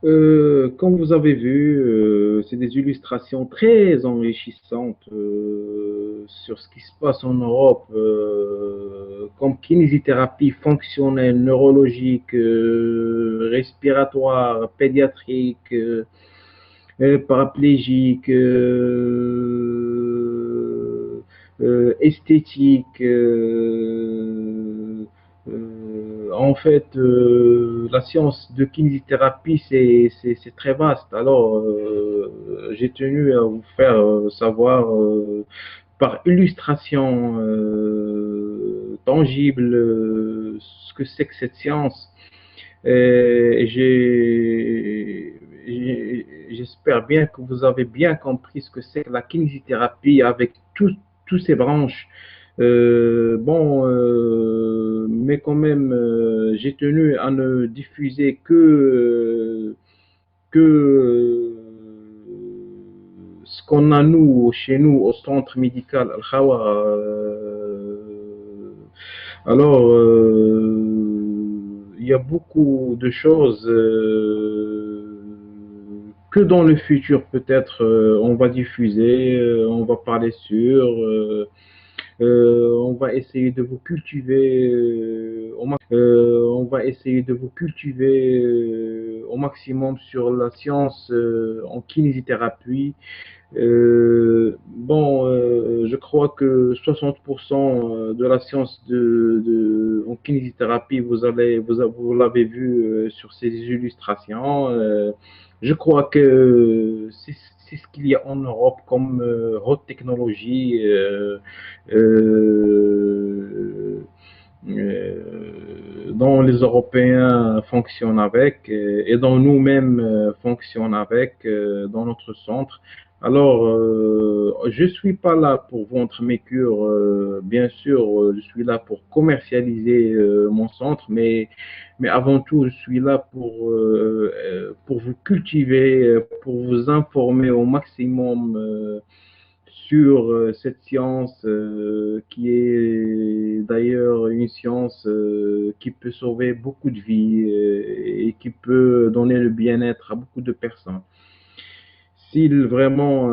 Comme vous avez vu, c'est des illustrations très enrichissantes sur ce qui se passe en Europe, comme kinésithérapie fonctionnelle, neurologique, respiratoire, pédiatrique, paraplégique, esthétique. En fait, la science de kinésithérapie, c'est très vaste. Alors, j'ai tenu à vous faire savoir par illustration tangible ce que c'est que cette science. J'espère bien que vous avez bien compris ce que c'est que la kinésithérapie avec tous ces branches. Mais quand même, j'ai tenu à ne diffuser que ce qu'on a nous, chez nous, au centre médical Al-Khawa. Il y a beaucoup de choses que dans le futur, peut-être, on va diffuser, on va parler sur. On va essayer de vous cultiver on va essayer de vous cultiver au maximum sur la science en kinésithérapie. Je crois que 60% de la science en kinésithérapie, vous l'avez vu sur ces illustrations. Je crois que c'est ce qu'il y a en Europe comme haute technologie. Euh, dont les Européens fonctionnent avec et dont nous-mêmes fonctionnons avec dans notre centre. Alors, je suis pas là pour vendre mes cures, bien sûr, je suis là pour commercialiser mon centre, mais avant tout, je suis là pour vous cultiver, pour vous informer au maximum sur cette science qui est d'ailleurs une science qui peut sauver beaucoup de vies et qui peut donner le bien-être à beaucoup de personnes. S'il vraiment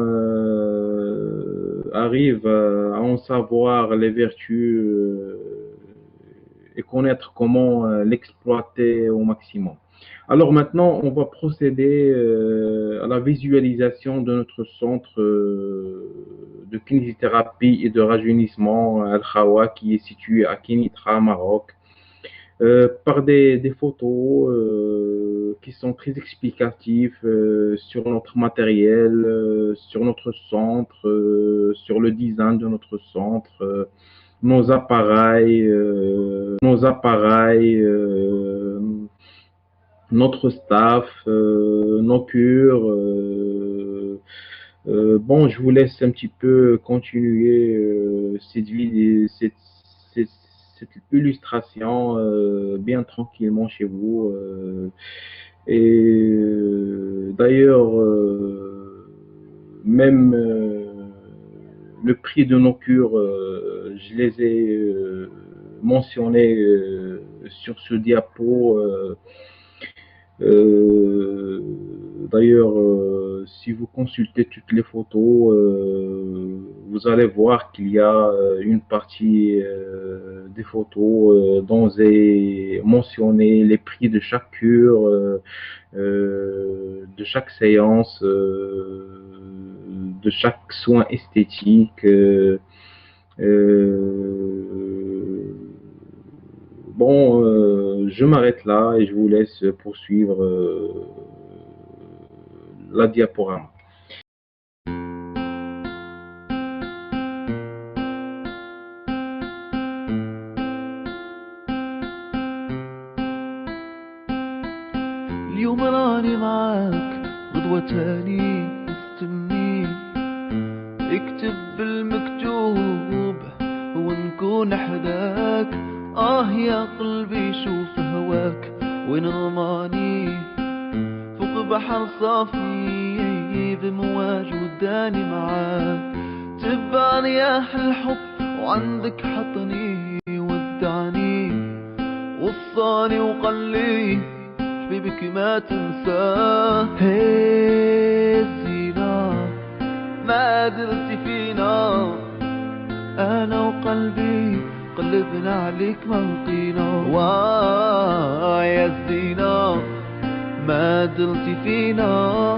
arrive à en savoir les vertus et connaître comment l'exploiter au maximum. Alors maintenant, on va procéder à la visualisation de notre centre de kinésithérapie et de rajeunissement Al-Khawa qui est situé à Kenitra, Maroc, par des photos qui sont très explicatives sur notre matériel, sur notre centre, sur le design de notre centre, nos appareils, notre staff, nos cures. Je vous laisse un petit peu continuer cette, cette illustration bien tranquillement chez vous. D'ailleurs, même le prix de nos cures, je les ai mentionnés sur ce diapo. Euh, D'ailleurs, si vous consultez toutes les photos, vous allez voir qu'il y a une partie des photos dont j'ai mentionné les prix de chaque cure, de chaque séance, de chaque soin esthétique. Euh, je m'arrête là et je vous laisse poursuivre la diaporama. اليوم راني معاك غدوة تاني مستني اكتب بالمكتوب ونكون حداك يا قلبي شوف هواك وين رماني فوق بحر صافي بمواج وداني معاك تبع رياح الحب وعندك حطني ودعني وصاني وقال لي حبيبك ما تنساه. هي الزينة ما درتي فينا، أنا وقلبي قلبنا عليك ما لقينا. يا الزينة ما درتي فينا،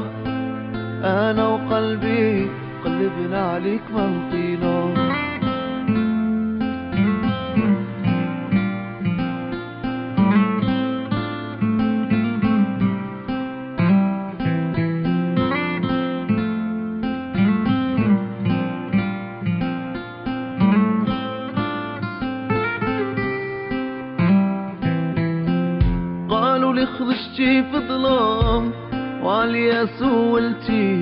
أنا وقلبي قلبنا عليك ما لقينا. قالوا لي خرجتي في ظلام وعليا سولتي،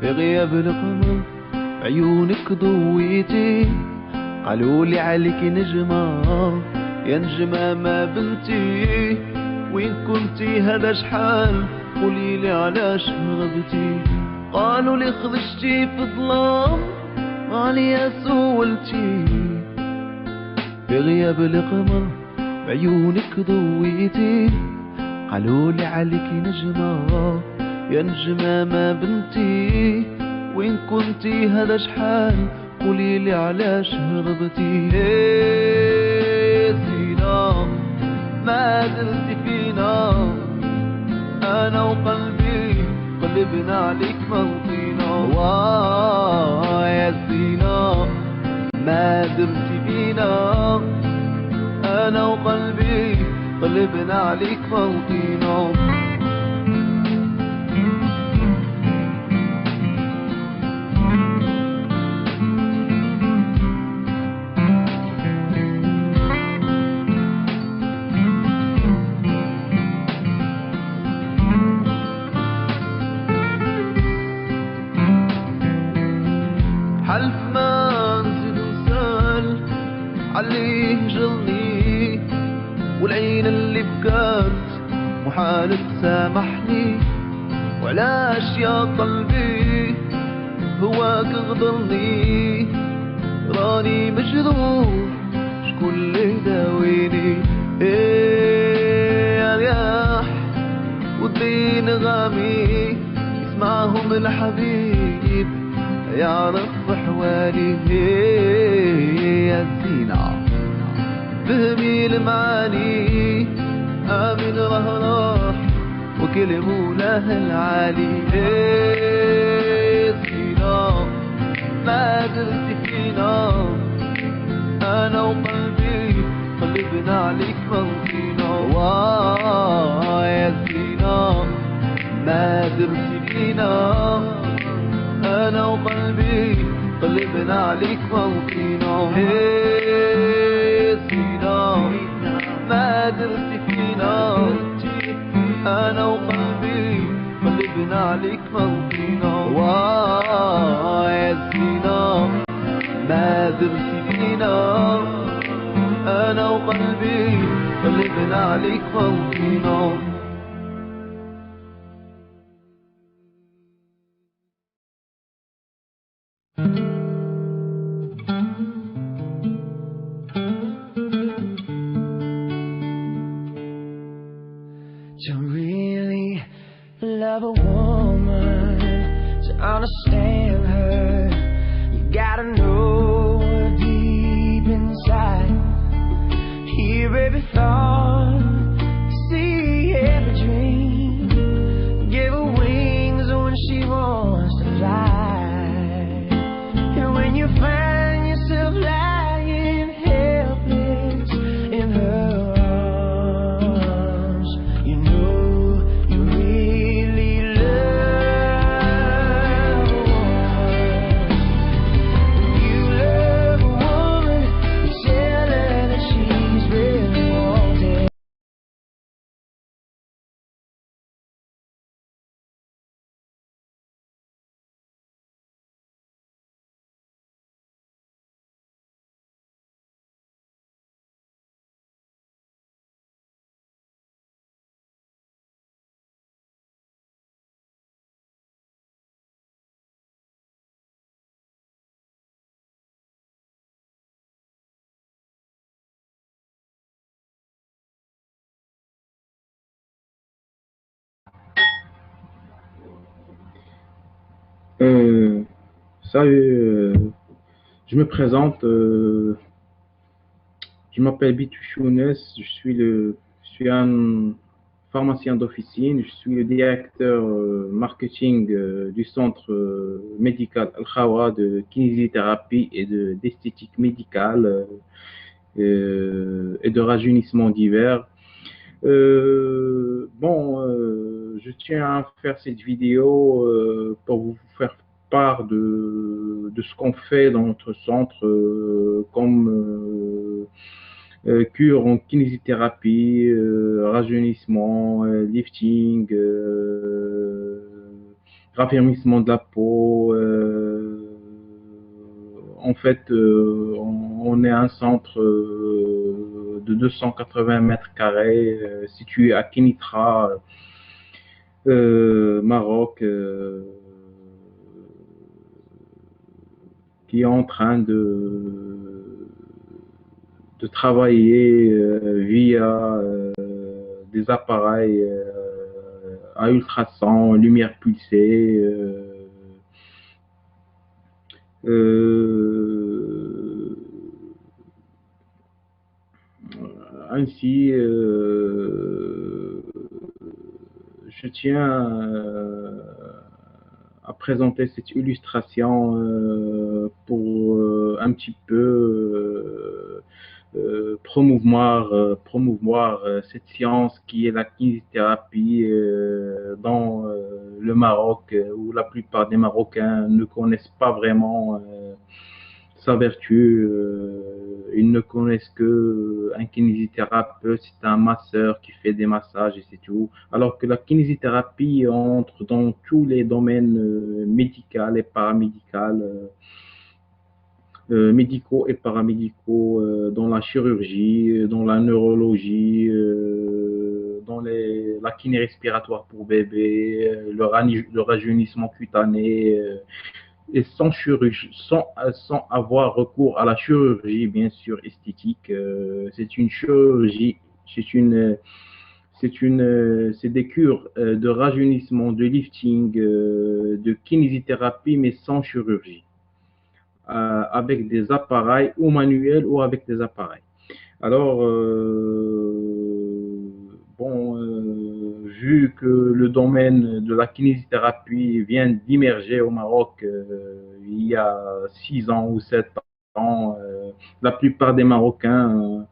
في غياب القمر عيونك ضويتي. قالوا لي عليك نجمة يا نجمة ما بنتي، وين كنتي هذا شحال قولي لي علاش هربتي. قالوا لي خرجتي في ظلام وعليا سولتي، في غياب القمر بعيونك ضويتي. قالوا لي عليك نجمة يا نجمة ما بنتي، وين كنتي هذا شحال قولي لي علاش هربتي. زينة ما درتي فينا، أنا وقلبي قلبنا عليك ما لقينا. يا زينة ما درتي فينا، أنا وقلبي قلبنا عليك ما لقينا. حلف ما نزيد نسال عليه جلني، والعين اللي بكات محال تسامحني. وعلاش يا قلبي هواك غدرني، راني مجروح شكون اللي داويني. يا رياح والدين غامي يسمعهم الحبيب يعرف بحوالي. يا الزينة فهمي المعاني، آمن راه وكل مولاه العالي. زينة ما درتي فينا، أنا وقلبي قلبنا عليك ما لقينا. يا زينة ما درتي فينا، أنا وقلبي قلبنا عليك ما لقينا. زينة ما درتي فينا، أنا وقلبي قلبنا عليك ما لقينا. يا زينة ما درتي فينا، أنا وقلبي قلبنا عليك ما لقينا. To really love a woman, to understand her, you gotta know her deep inside. Hear every thought, see every dream, give her wings when she wants to fly. And when you find yourself lying helpless in her Euh, Salut, je me présente, je m'appelle Bitou Chounes, je suis un pharmacien d'officine, je suis le directeur marketing du centre médical Al-Khawa de kinésithérapie et d'esthétique médicale et de rajeunissement divers. Je tiens à faire cette vidéo pour vous faire part de ce qu'on fait dans notre centre cure en kinésithérapie, rajeunissement, lifting, raffermissement de la peau. On est un centre de 280 mètres carrés situé à Kenitra, Maroc, qui est en train de travailler via des appareils à ultrasons, lumière pulsée. Ainsi, je tiens à présenter cette illustration pour un petit peu promouvoir cette science qui est la kinésithérapie dans le Maroc, où la plupart des Marocains ne connaissent pas vraiment sa vertu. Ils ne connaissent que un kinésithérapeute, c'est un masseur qui fait des massages et c'est tout. Alors que la kinésithérapie entre dans tous les domaines médicaux et paramédicaux, médicaux et paramédicaux, dans la chirurgie, dans la neurologie, la kiné respiratoire pour bébé, le rajeunissement cutané, et sans avoir recours à la chirurgie, bien sûr, esthétique. C'est une chirurgie, c'est des cures de rajeunissement, de lifting, de kinésithérapie, mais sans chirurgie, avec des appareils ou manuels ou avec des appareils. Alors, vu que le domaine de la kinésithérapie vient d'immerger au Maroc il y a 6 ans ou 7 ans, la plupart des Marocains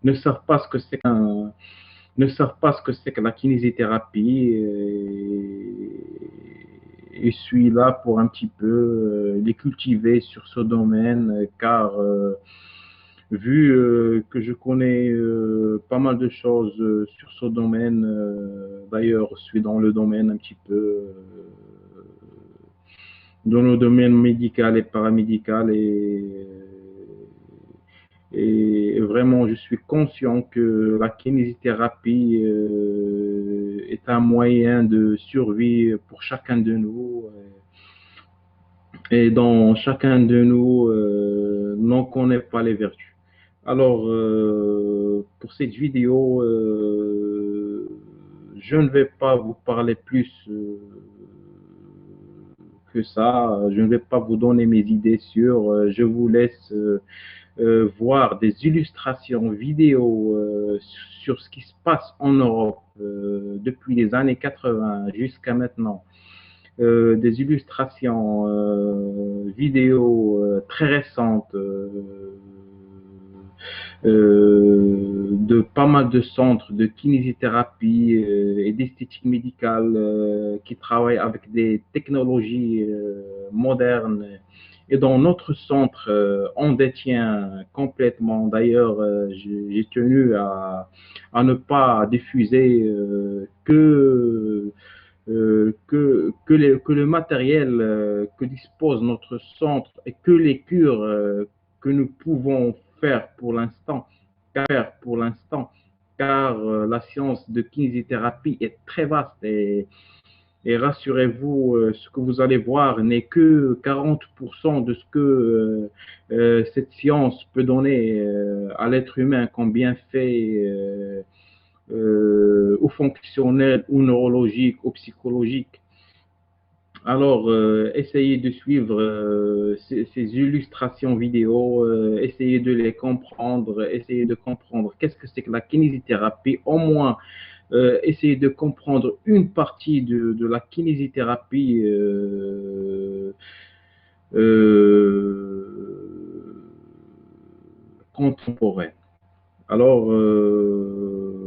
ne savent pas ce que c'est ne savent pas ce que c'est que la kinésithérapie. Et je suis là pour un petit peu les cultiver sur ce domaine, car vu que je connais pas mal de choses sur ce domaine, d'ailleurs, je suis dans le domaine un petit peu, dans le domaine médical et paramédical, et vraiment, je suis conscient que la kinésithérapie est un moyen de survie pour chacun de nous. Et dont chacun de nous n'en connaît pas les vertus. Alors, pour cette vidéo, je ne vais pas vous parler plus que ça. Je ne vais pas vous donner mes idées sur. Je vous laisse voir des illustrations vidéo sur ce qui se passe en Europe depuis les années 80 jusqu'à maintenant. Des illustrations vidéo très récentes de pas mal de centres de kinésithérapie et d'esthétique médicale qui travaillent avec des technologies modernes. Et dans notre centre, on détient complètement. D'ailleurs, j'ai tenu à ne pas diffuser que le matériel que dispose notre centre et que les cures que nous pouvons faire pour l'instant, car la science de kinésithérapie est très vaste et rassurez-vous, ce que vous allez voir n'est que 40% de ce que cette science peut donner à l'être humain comme bienfait ou fonctionnel ou neurologique ou psychologique. Alors, essayez de suivre ces illustrations vidéo, essayez de les comprendre, essayez de comprendre qu'est-ce que c'est que la kinésithérapie, au moins essayez de comprendre une partie de la kinésithérapie contemporaine. Alors,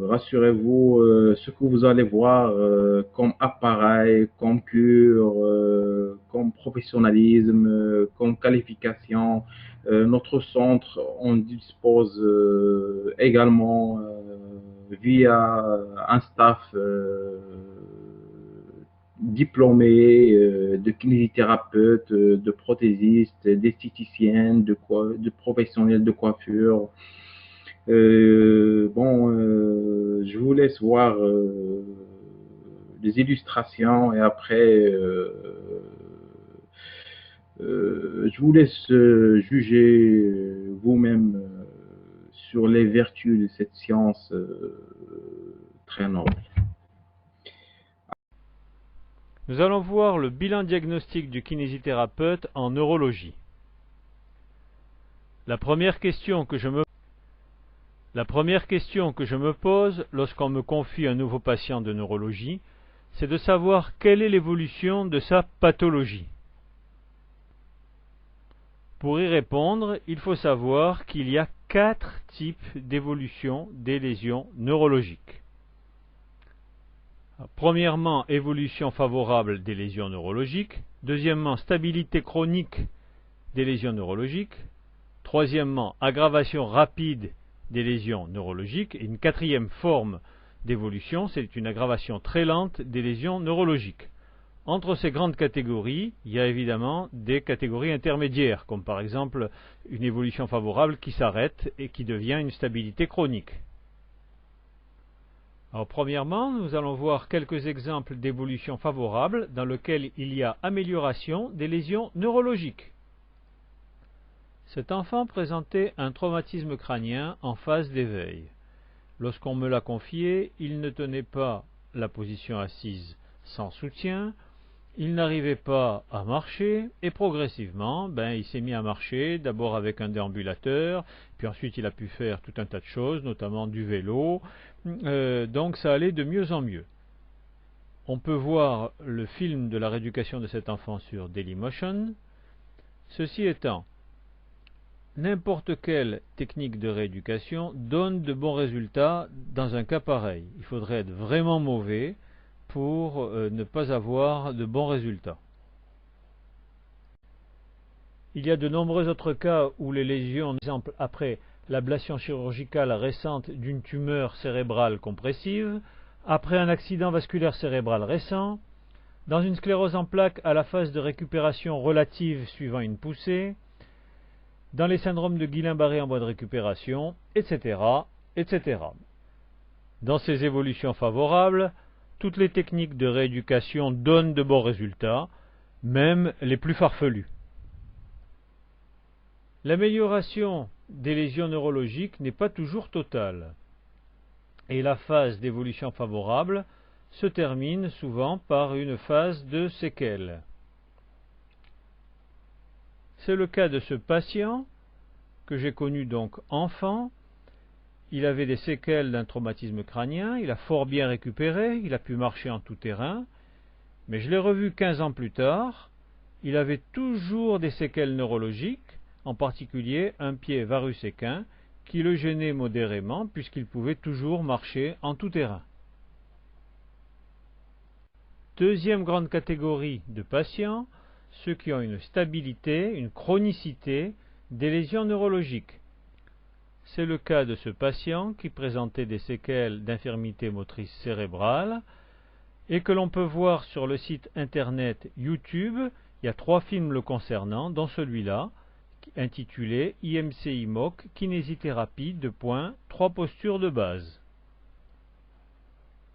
rassurez-vous, ce que vous allez voir comme appareil, comme cure, comme professionnalisme, comme qualification, notre centre, on dispose également via un staff diplômés de kinésithérapeutes, de prothésistes, d'esthéticiennes, de professionnels de coiffure. Bon, je vous laisse voir les illustrations et après, je vous laisse juger vous-même sur les vertus de cette science très noble. Nous allons voir le bilan diagnostique du kinésithérapeute en neurologie. La première question que je me pose lorsqu'on me confie un nouveau patient de neurologie, c'est de savoir quelle est l'évolution de sa pathologie. Pour y répondre, il faut savoir qu'il y a 4 types d'évolution des lésions neurologiques. Premièrement, évolution favorable des lésions neurologiques. Deuxièmement, stabilité chronique des lésions neurologiques. Troisièmement, aggravation rapide des lésions neurologiques. Et une quatrième forme d'évolution, c'est une aggravation très lente des lésions neurologiques. Entre ces grandes catégories, il y a évidemment des catégories intermédiaires, comme par exemple une évolution favorable qui s'arrête et qui devient une stabilité chronique. Alors, premièrement, nous allons voir quelques exemples d'évolution favorable dans lesquels il y a amélioration des lésions neurologiques. Cet enfant présentait un traumatisme crânien en phase d'éveil. Lorsqu'on me l'a confié, il ne tenait pas la position assise sans soutien, il n'arrivait pas à marcher et progressivement, il s'est mis à marcher, d'abord avec un déambulateur, puis ensuite il a pu faire tout un tas de choses, notamment du vélo, donc ça allait de mieux en mieux. On peut voir le film de la rééducation de cet enfant sur Dailymotion. Ceci étant, n'importe quelle technique de rééducation donne de bons résultats dans un cas pareil. Il faudrait être vraiment mauvais pour ne pas avoir de bons résultats. Il y a de nombreux autres cas où les lésions, par exemple après l'ablation chirurgicale récente d'une tumeur cérébrale compressive, après un accident vasculaire cérébral récent, dans une sclérose en plaques à la phase de récupération relative suivant une poussée, dans les syndromes de Guillain-Barré en voie de récupération, etc., etc. Dans ces évolutions favorables, toutes les techniques de rééducation donnent de bons résultats, même les plus farfelus. L'amélioration des lésions neurologiques n'est pas toujours totale, et la phase d'évolution favorable se termine souvent par une phase de séquelles. C'est le cas de ce patient que j'ai connu donc enfant. Il avait des séquelles d'un traumatisme crânien, il a fort bien récupéré, il a pu marcher en tout terrain, mais je l'ai revu 15 ans plus tard, il avait toujours des séquelles neurologiques, en particulier un pied varus-équin, qui le gênait modérément puisqu'il pouvait toujours marcher en tout terrain. Deuxième grande catégorie de patients, ceux qui ont une stabilité, une chronicité des lésions neurologiques. C'est le cas de ce patient qui présentait des séquelles d'infirmité motrice cérébrale et que l'on peut voir sur le site internet YouTube. Il y a 3 films le concernant, dont celui-là, intitulé IMCI-MOC Kinésithérapie, 3 postures de base.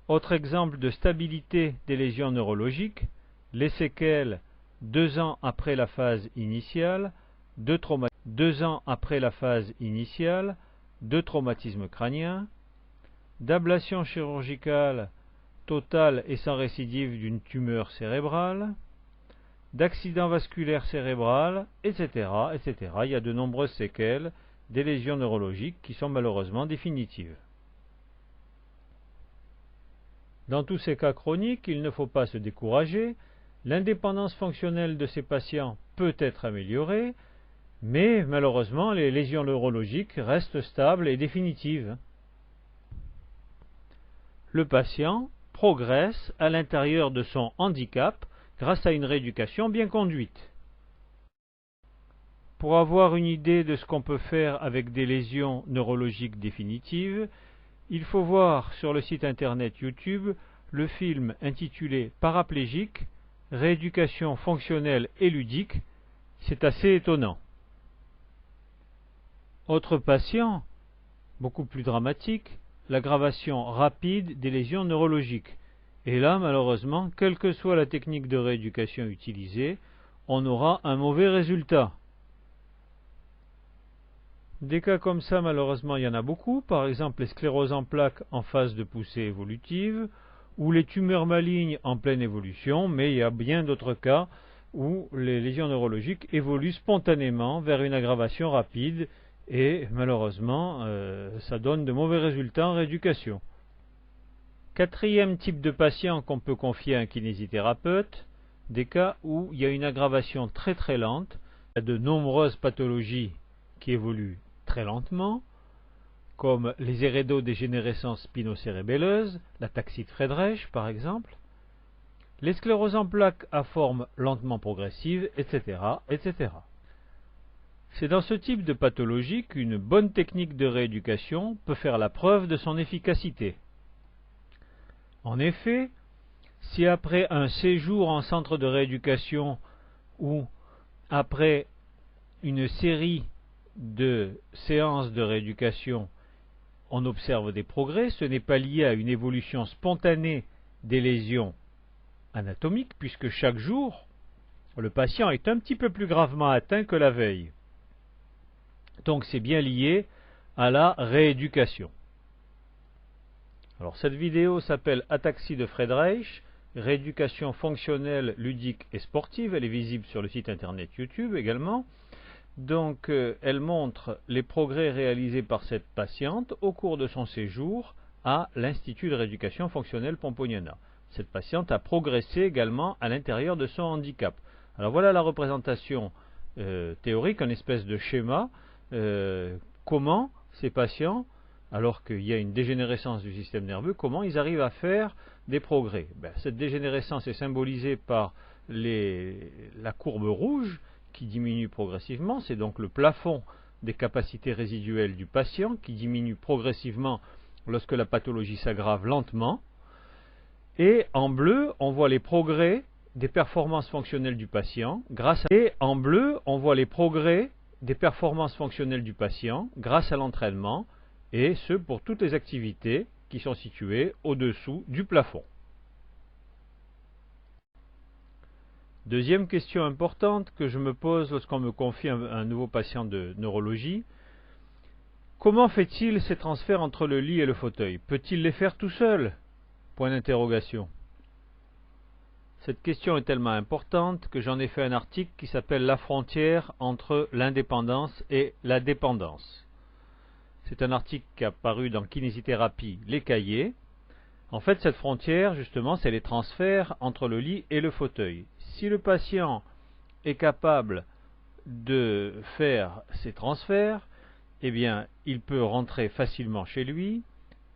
Autre exemple de stabilité des lésions neurologiques, les séquelles 2 ans après la phase initiale, 2 ans après la phase initiale, de traumatisme crânien, d'ablation chirurgicale totale et sans récidive d'une tumeur cérébrale, d'accident vasculaire cérébral, etc., etc. Il y a de nombreuses séquelles des lésions neurologiques qui sont malheureusement définitives. Dans tous ces cas chroniques, il ne faut pas se décourager. L'indépendance fonctionnelle de ces patients peut être améliorée, mais malheureusement, les lésions neurologiques restent stables et définitives. Le patient progresse à l'intérieur de son handicap grâce à une rééducation bien conduite. Pour avoir une idée de ce qu'on peut faire avec des lésions neurologiques définitives, il faut voir sur le site internet YouTube le film intitulé Paraplégique, rééducation fonctionnelle et ludique. C'est assez étonnant. Autre patient, beaucoup plus dramatique, l'aggravation rapide des lésions neurologiques. Et là, malheureusement, quelle que soit la technique de rééducation utilisée, on aura un mauvais résultat. Des cas comme ça, malheureusement, il y en a beaucoup. Par exemple, les scléroses en plaques en phase de poussée évolutive, ou les tumeurs malignes en pleine évolution, mais il y a bien d'autres cas où les lésions neurologiques évoluent spontanément vers une aggravation rapide, et malheureusement, ça donne de mauvais résultats en rééducation. Quatrième type de patient qu'on peut confier à un kinésithérapeute, des cas où il y a une aggravation très très lente, il y a de nombreuses pathologies qui évoluent très lentement, comme les hérédodégénérescences spinocérébelleuses, l'ataxie de Friedreich par exemple, les scléroses en plaques à forme lentement progressive, etc., etc. C'est dans ce type de pathologie qu'une bonne technique de rééducation peut faire la preuve de son efficacité. En effet, si après un séjour en centre de rééducation ou après une série de séances de rééducation, on observe des progrès, ce n'est pas lié à une évolution spontanée des lésions anatomiques, puisque chaque jour, le patient est un petit peu plus gravement atteint que la veille. Donc c'est bien lié à la rééducation. Alors cette vidéo s'appelle Ataxie de Friedreich, rééducation fonctionnelle, ludique et sportive. Elle est visible sur le site internet YouTube également. Donc elle montre les progrès réalisés par cette patiente au cours de son séjour à l'Institut de rééducation fonctionnelle Pomponiana. Cette patiente a progressé également à l'intérieur de son handicap. Alors voilà la représentation théorique, une espèce de schéma. Comment ces patients, alors qu'il y a une dégénérescence du système nerveux, comment ils arrivent à faire des progrès. Cette dégénérescence est symbolisée par la courbe rouge qui diminue progressivement, c'est donc le plafond des capacités résiduelles du patient qui diminue progressivement lorsque la pathologie s'aggrave lentement. Et en bleu, on voit les progrès des performances fonctionnelles du patient grâce à l'entraînement, et ce pour toutes les activités qui sont situées au-dessous du plafond. Deuxième question importante que je me pose lorsqu'on me confie un nouveau patient de neurologie: comment fait-il ces transferts entre le lit et le fauteuil? Peut-il les faire tout seul? Point d'interrogation. Cette question est tellement importante que j'en ai fait un article qui s'appelle La frontière entre l'indépendance et la dépendance. C'est un article qui a paru dans Kinésithérapie, les cahiers. En fait, cette frontière, justement, c'est les transferts entre le lit et le fauteuil. Si le patient est capable de faire ces transferts, eh bien, il peut rentrer facilement chez lui,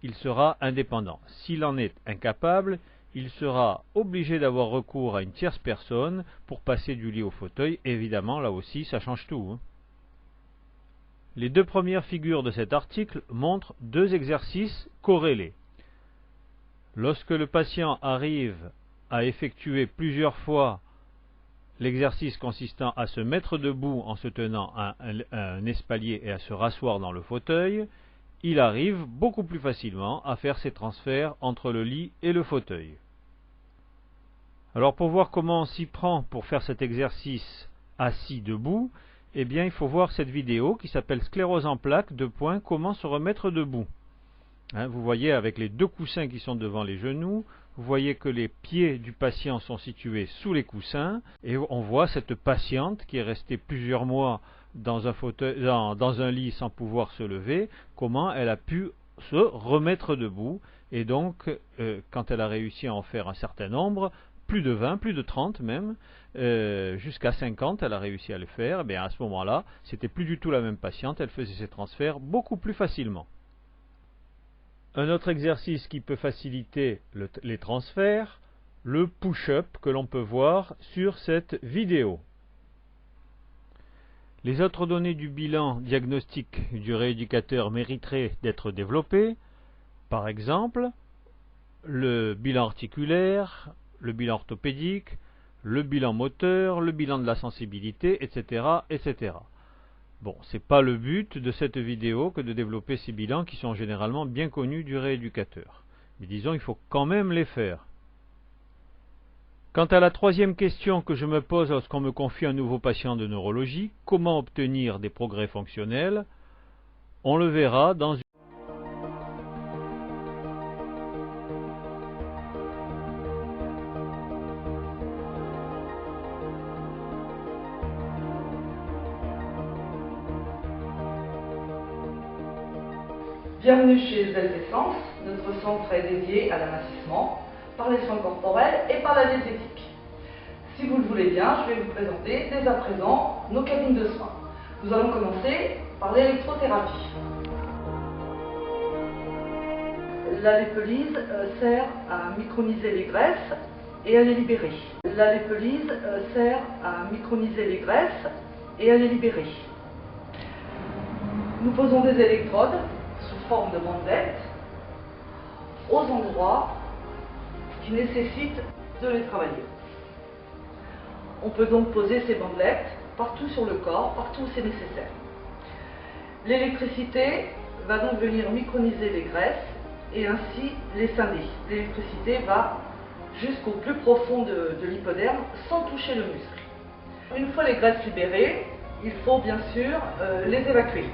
il sera indépendant. S'il en est incapable, il sera obligé d'avoir recours à une tierce personne pour passer du lit au fauteuil. Évidemment, là aussi, ça change tout. Les deux premières figures de cet article montrent deux exercices corrélés. Lorsque le patient arrive à effectuer plusieurs fois l'exercice consistant à se mettre debout en se tenant à un espalier et à se rasseoir dans le fauteuil, il arrive beaucoup plus facilement à faire ces transferts entre le lit et le fauteuil. Alors pour voir comment on s'y prend pour faire cet exercice assis debout, eh bien il faut voir cette vidéo qui s'appelle Sclérose en plaques, comment se remettre debout. Vous voyez avec les deux coussins qui sont devant les genoux, vous voyez que les pieds du patient sont situés sous les coussins et on voit cette patiente qui est restée plusieurs mois dans un fauteuil, dans un lit sans pouvoir se lever, comment elle a pu se remettre debout. Et donc, quand elle a réussi à en faire un certain nombre, plus de 20, plus de 30 même, jusqu'à 50, elle a réussi à le faire, et bien à ce moment-là, c'était plus du tout la même patiente, elle faisait ses transferts beaucoup plus facilement. Un autre exercice qui peut faciliter les transferts, le push-up que l'on peut voir sur cette vidéo. Les autres données du bilan diagnostique du rééducateur mériteraient d'être développées. Par exemple, le bilan articulaire, le bilan orthopédique, le bilan moteur, le bilan de la sensibilité, etc. etc. Bon, c'est pas le but de cette vidéo que de développer ces bilans qui sont généralement bien connus du rééducateur. Mais disons, il faut quand même les faire. Quant à la troisième question que je me pose lorsqu'on me confie un nouveau patient de neurologie, comment obtenir des progrès fonctionnels? On le verra dans une... Bienvenue chez Zelsessence, notre centre est dédié à l'amincissement par les soins corporels et par la diététique. Si vous le voulez bien, je vais vous présenter dès à présent nos cabines de soins. Nous allons commencer par l'électrothérapie. La lipolyse sert à microniser les graisses et à les libérer. La lipolyse sert à microniser les graisses et à les libérer. Nous posons des électrodes sous forme de bandelettes aux endroits qui nécessitent de les travailler. On peut donc poser ces bandelettes partout sur le corps, partout où c'est nécessaire. L'électricité va donc venir microniser les graisses et ainsi les scinder. L'électricité va jusqu'au plus profond de l'hypoderme sans toucher le muscle. Une fois les graisses libérées, il faut bien sûr les évacuer.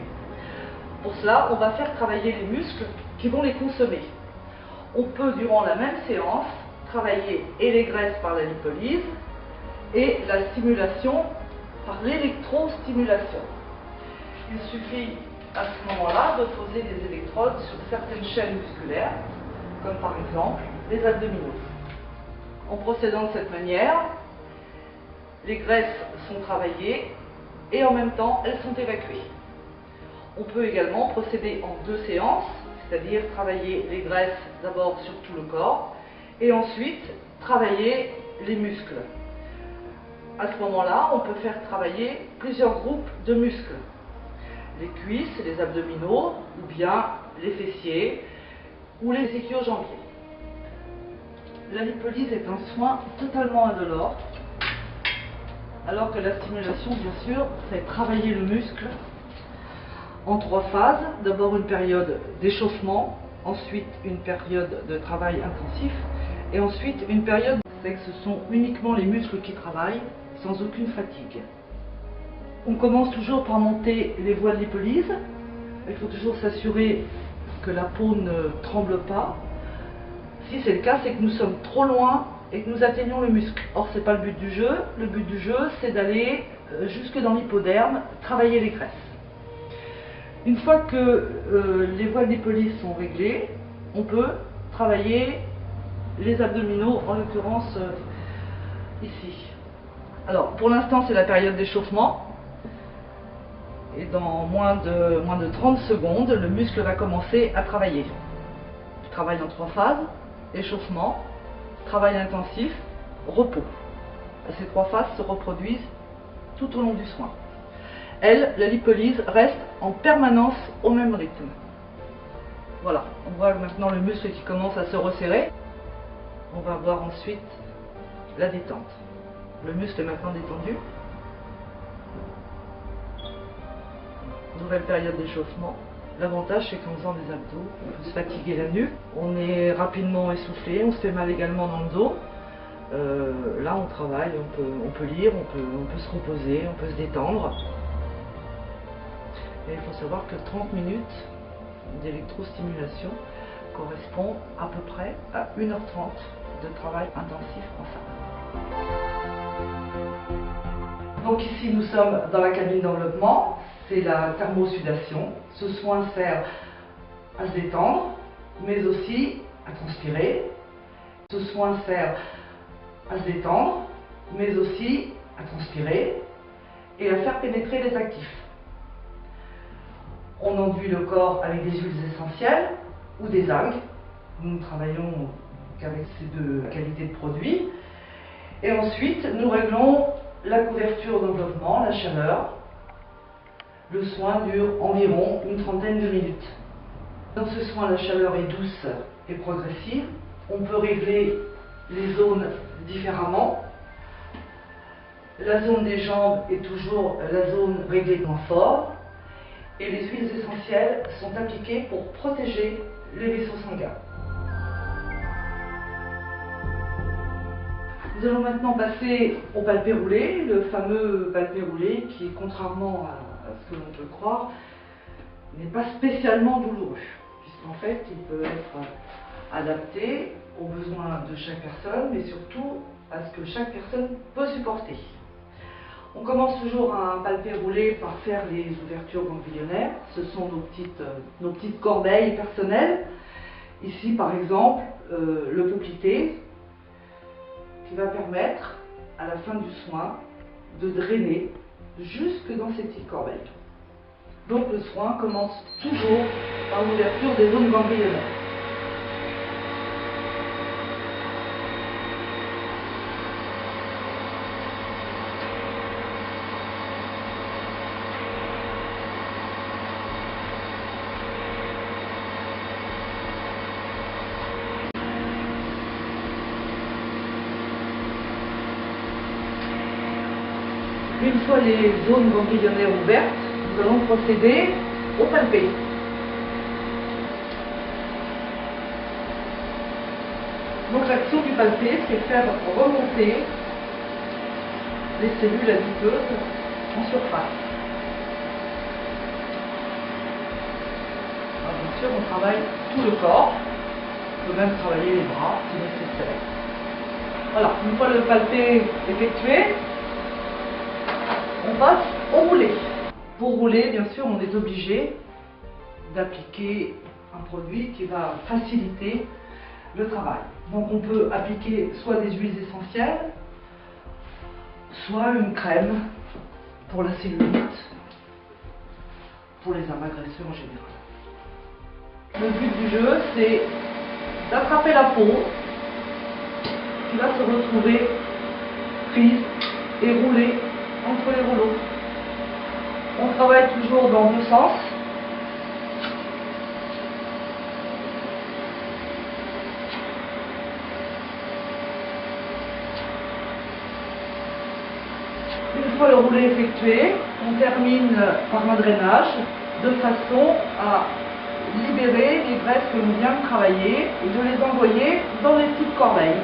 Pour cela, on va faire travailler les muscles qui vont les consommer. On peut, durant la même séance, travailler et les graisses par la lipolyse et la stimulation par l'électrostimulation. Il suffit à ce moment-là de poser des électrodes sur certaines chaînes musculaires, comme par exemple les abdominaux. En procédant de cette manière, les graisses sont travaillées et en même temps elles sont évacuées. On peut également procéder en deux séances, c'est-à-dire travailler les graisses d'abord sur tout le corps et ensuite travailler les muscles. À ce moment-là, on peut faire travailler plusieurs groupes de muscles. Les cuisses, les abdominaux, ou bien les fessiers, ou les ischio-jambiers. La lipolyse est un soin totalement indolore, alors que la stimulation, bien sûr, fait travailler le muscle en trois phases. D'abord une période d'échauffement, ensuite une période de travail intensif, et ensuite une période où ce sont uniquement les muscles qui travaillent, sans aucune fatigue. On commence toujours par monter les voies de lipolyse. Il faut toujours s'assurer que la peau ne tremble pas. Si c'est le cas, c'est que nous sommes trop loin et que nous atteignons le muscle. Or, ce n'est pas le but du jeu. Le but du jeu, c'est d'aller jusque dans l'hypoderme, travailler les graisses. Une fois que les voies de lipolyse sont réglées, on peut travailler les abdominaux, en l'occurrence ici. Alors, pour l'instant, c'est la période d'échauffement. Et dans moins de 30 secondes, le muscle va commencer à travailler. Il travaille en trois phases: échauffement, travail intensif, repos. Ces trois phases se reproduisent tout au long du soin. Elle, la lipolyse, reste en permanence au même rythme. Voilà, on voit maintenant le muscle qui commence à se resserrer. On va voir ensuite la détente. Le muscle est maintenant détendu. Nouvelle période d'échauffement. L'avantage, c'est qu'en faisant des abdos, on peut se fatiguer la nuque, on est rapidement essoufflé, on se fait mal également dans le dos. Là, on travaille, on peut lire, on peut se reposer, on peut se détendre. Et il faut savoir que 30 minutes d'électrostimulation correspond à peu près à 1h30 de travail intensif ensemble. Donc ici nous sommes dans la cabine d'enveloppement, c'est la thermosudation. Ce soin sert à se détendre, mais aussi à transpirer. Ce soin sert à se détendre, mais aussi à transpirer et à faire pénétrer les actifs. On enduit le corps avec des huiles essentielles ou des algues. Nous ne travaillons qu'avec ces deux qualités de produits. Et ensuite, nous réglons la couverture d'enveloppement, la chaleur. Le soin dure environ une trentaine de minutes. Dans ce soin, la chaleur est douce et progressive. On peut régler les zones différemment. La zone des jambes est toujours la zone réglée moins fort. Et les huiles essentielles sont appliquées pour protéger les vaisseaux sanguins. Nous allons maintenant passer au palpé roulé, le fameux palpé roulé qui, contrairement à ce que l'on peut croire, n'est pas spécialement douloureux, puisqu'en fait il peut être adapté aux besoins de chaque personne, mais surtout à ce que chaque personne peut supporter. On commence toujours un palpé roulé par faire les ouvertures ganglionnaires. Ce sont nos petites corbeilles personnelles. Ici, par exemple, le poplité qui va permettre, à la fin du soin, de drainer jusque dans ces petites corbeilles. Donc le soin commence toujours par l'ouverture des zones ganglionnaires. Une fois les zones ganglionnaires ouvertes, nous allons procéder au palpé. Donc l'action du palpé, c'est faire remonter les cellules adipeuses en surface. Alors, bien sûr, on travaille tout le corps, on peut même travailler les bras si nécessaire. Voilà, une fois le palpé effectué, on passe au roulé. Pour rouler, bien sûr, on est obligé d'appliquer un produit qui va faciliter le travail. Donc on peut appliquer soit des huiles essentielles, soit une crème pour la cellulite, pour les amas graisseux en général. Le but du jeu, c'est d'attraper la peau qui va se retrouver prise et roulée entre les rouleaux. On travaille toujours dans deux sens. Une fois le roulé effectué, on termine par un drainage de façon à libérer les graisses que l'on vient de travailler et de les envoyer dans les petites corbeilles.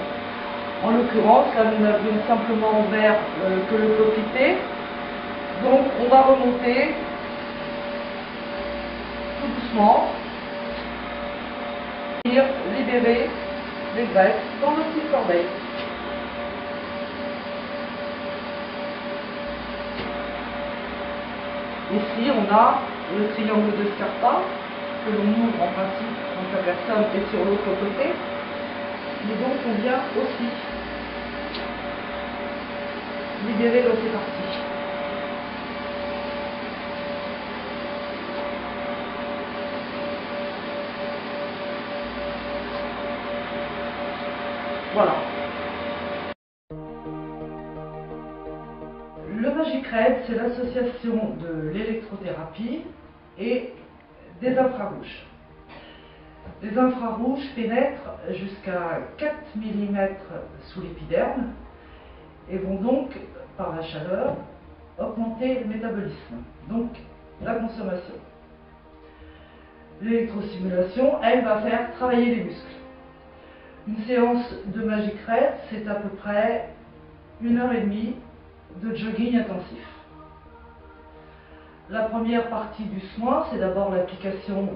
En l'occurrence, là nous n'avions simplement ouvert que le poplité. Donc on va remonter tout doucement, et libérer les graisses dans nos petites corbeilles. Ici on a le triangle de Scarpa que l'on ouvre en principe quand la personne est sur l'autre côté. Mais donc on vient aussi libérer dans ces parties. Voilà. Le Magic Red, c'est l'association de l'électrothérapie et des infrarouges. Les infrarouges pénètrent jusqu'à 4 mm sous l'épiderme et vont donc, par la chaleur, augmenter le métabolisme, donc la consommation. L'électrostimulation, elle, va faire travailler les muscles. Une séance de Magic Red, c'est à peu près 1h30 de jogging intensif. La première partie du soin, c'est d'abord l'application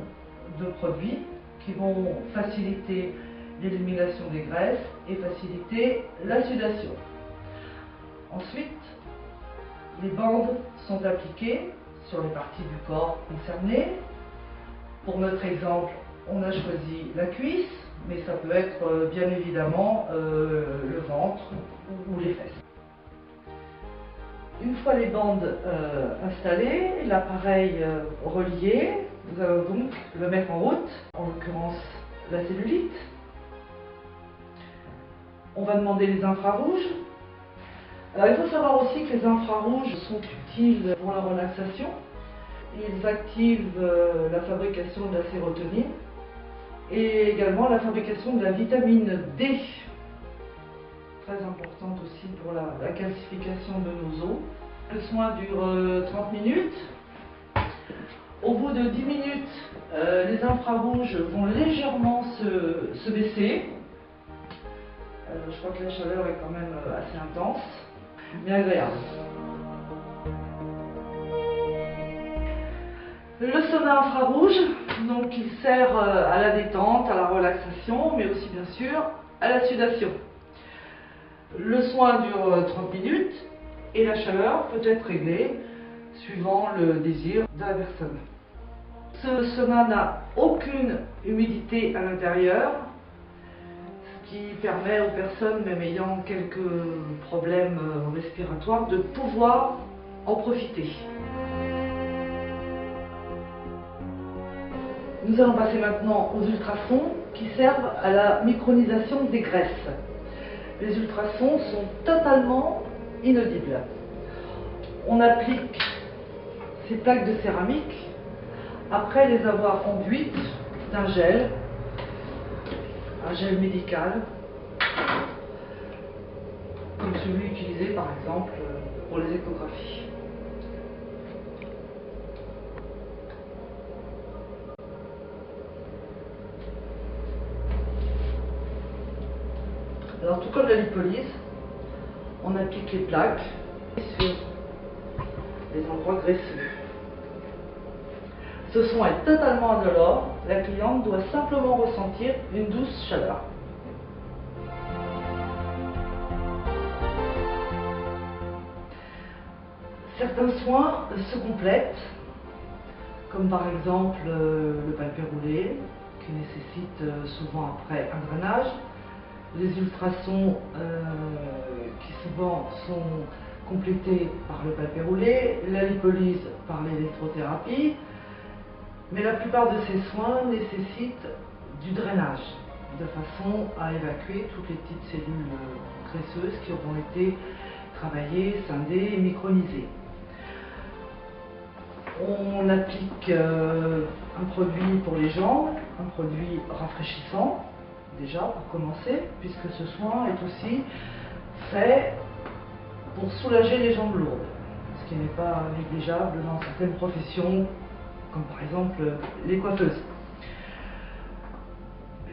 de produits qui vont faciliter l'élimination des graisses et faciliter la sudation. Ensuite, les bandes sont appliquées sur les parties du corps concernées. Pour notre exemple, on a choisi la cuisse, mais ça peut être bien évidemment le ventre ou les fesses. Une fois les bandes installées, l'appareil relié, nous allons donc le mettre en route, en l'occurrence la cellulite. On va demander les infrarouges. Alors, il faut savoir aussi que les infrarouges sont utiles pour la relaxation. Ils activent la fabrication de la sérotonine et également la fabrication de la vitamine D, très importante aussi pour la calcification de nos os. Le soin dure 30 minutes. Au bout de 10 minutes, les infrarouges vont légèrement se baisser. Je crois que la chaleur est quand même assez intense, mais agréable. Le sauna infrarouge, donc il sert à la détente, à la relaxation, mais aussi bien sûr à la sudation. Le soin dure 30 minutes et la chaleur peut être réglée suivant le désir de la personne. Ce sauna n'a aucune humidité à l'intérieur, ce qui permet aux personnes, même ayant quelques problèmes respiratoires, de pouvoir en profiter. Nous allons passer maintenant aux ultrasons qui servent à la micronisation des graisses. Les ultrasons sont totalement inaudibles. On applique ces plaques de céramique après les avoir enduites d'un gel, un gel médical, comme celui utilisé par exemple pour les échographies. Alors, tout comme la lipolyse, on applique les plaques sur les endroits graisseux. Ce soin est totalement indolore, la cliente doit simplement ressentir une douce chaleur. Certains soins se complètent, comme par exemple le palpé roulé, qui nécessite souvent après un drainage. Les ultrasons qui souvent sont complétés par le palpé roulé, la lipolyse par l'électrothérapie, mais la plupart de ces soins nécessitent du drainage, de façon à évacuer toutes les petites cellules graisseuses qui auront été travaillées, scindées et micronisées. On applique un produit pour les jambes, un produit rafraîchissant, déjà pour commencer, puisque ce soin est aussi fait pour soulager les jambes lourdes, ce qui n'est pas négligeable dans certaines professions, comme par exemple les coiffeuses.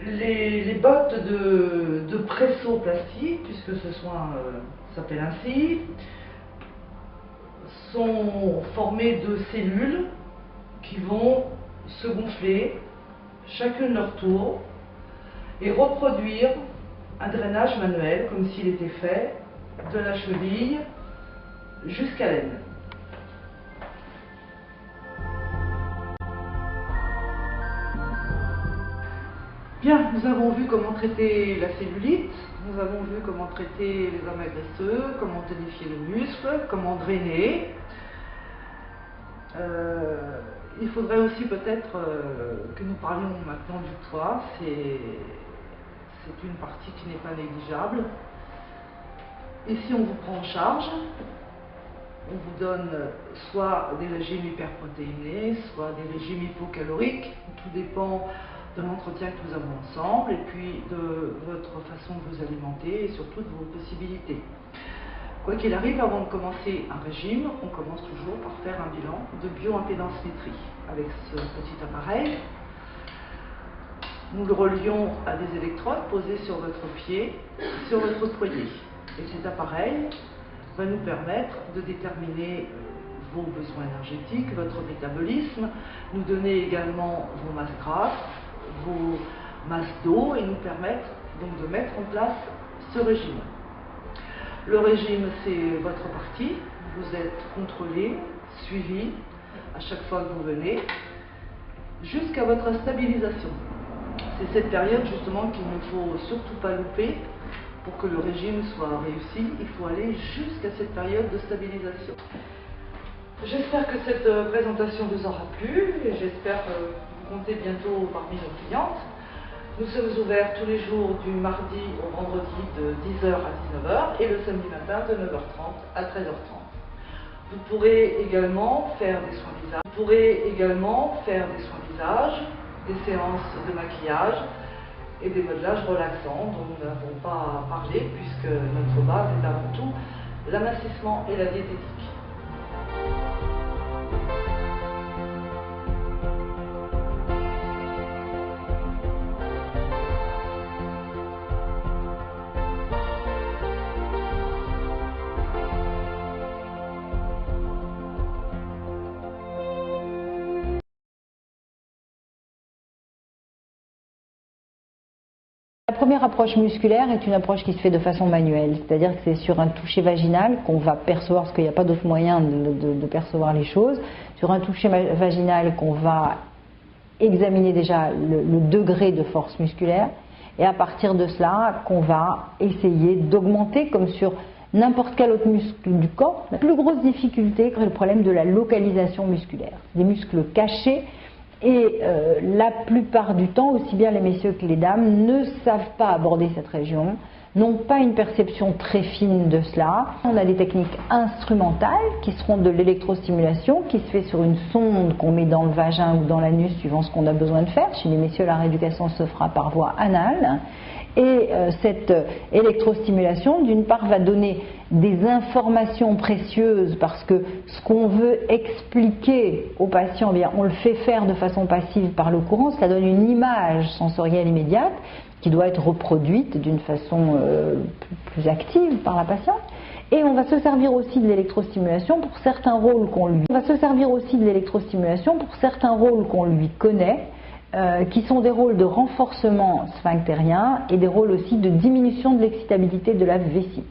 Les bottes de pressoplastie, puisque ce soin s'appelle ainsi, sont formées de cellules qui vont se gonfler, chacune leur tour, et reproduire un drainage manuel comme s'il était fait de la cheville jusqu'à l'aine. Bien, nous avons vu comment traiter la cellulite, nous avons vu comment traiter les amas graisseux, comment tonifier le muscle, comment drainer. Il faudrait aussi peut-être que nous parlions maintenant du poids. C'est une partie qui n'est pas négligeable. Ici, on vous prend en charge. On vous donne soit des régimes hyperprotéinés, soit des régimes hypocaloriques. Tout dépend de l'entretien que nous avons ensemble et puis de votre façon de vous alimenter et surtout de vos possibilités. Quoi qu'il arrive, avant de commencer un régime, on commence toujours par faire un bilan de bioimpédance-métrie avec ce petit appareil. Nous le relions à des électrodes posées sur votre pied, sur votre poignet. Et cet appareil va nous permettre de déterminer vos besoins énergétiques, votre métabolisme, nous donner également vos masses grasses, vos masse d'eau et nous permettre donc de mettre en place ce régime. Le régime, c'est votre partie, vous êtes contrôlé, suivi à chaque fois que vous venez, jusqu'à votre stabilisation. C'est cette période justement qu'il ne faut surtout pas louper. Pour que le régime soit réussi, il faut aller jusqu'à cette période de stabilisation. J'espère que cette présentation vous aura plu et j'espère que vous comptez bientôt parmi nos clientes. Nous sommes ouverts tous les jours du mardi au vendredi de 10h à 19h et le samedi matin de 9h30 à 13h30. Vous pourrez également faire des soins visage. Des séances de maquillage et des modelages relaxants dont nous n'avons pas parlé puisque notre base est avant tout l'amincissement et la diététique. La première approche musculaire est une approche qui se fait de façon manuelle, c'est-à-dire que c'est sur un toucher vaginal qu'on va percevoir, parce qu'il n'y a pas d'autre moyen de percevoir les choses, sur un toucher vaginal qu'on va examiner déjà le degré de force musculaire, et à partir de cela qu'on va essayer d'augmenter comme sur n'importe quel autre muscle du corps. La plus grosse difficulté, c'est le problème de la localisation musculaire, des muscles cachés. Et la plupart du temps, aussi bien les messieurs que les dames ne savent pas aborder cette région, n'ont pas une perception très fine de cela. On a des techniques instrumentales qui seront de l'électrostimulation qui se fait sur une sonde qu'on met dans le vagin ou dans l'anus suivant ce qu'on a besoin de faire. Chez les messieurs, la rééducation se fera par voie anale. Et cette électrostimulation, d'une part, va donner des informations précieuses parce que ce qu'on veut expliquer au patient, eh bien, on le fait faire de façon passive par le courant. Cela donne une image sensorielle immédiate qui doit être reproduite d'une façon plus active par la patiente. Et on va se servir aussi de l'électrostimulation pour certains rôles qu'on lui connaît. Qui sont des rôles de renforcement sphinctérien et des rôles aussi de diminution de l'excitabilité de la vessie.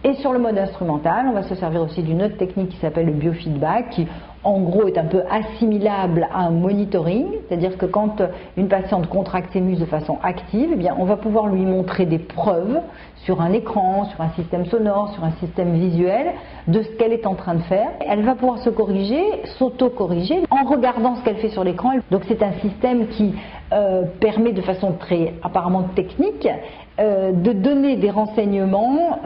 Et sur le mode instrumental, on va se servir aussi d'une autre technique qui s'appelle le biofeedback, qui en gros est un peu assimilable à un monitoring, c'est-à-dire que quand une patiente contracte ses muscles de façon active, eh bien, on va pouvoir lui montrer des preuves sur un écran, sur un système sonore, sur un système visuel, de ce qu'elle est en train de faire. Elle va pouvoir se corriger, s'auto-corriger en regardant ce qu'elle fait sur l'écran. Donc c'est un système qui permet de façon très apparemment technique de donner des renseignements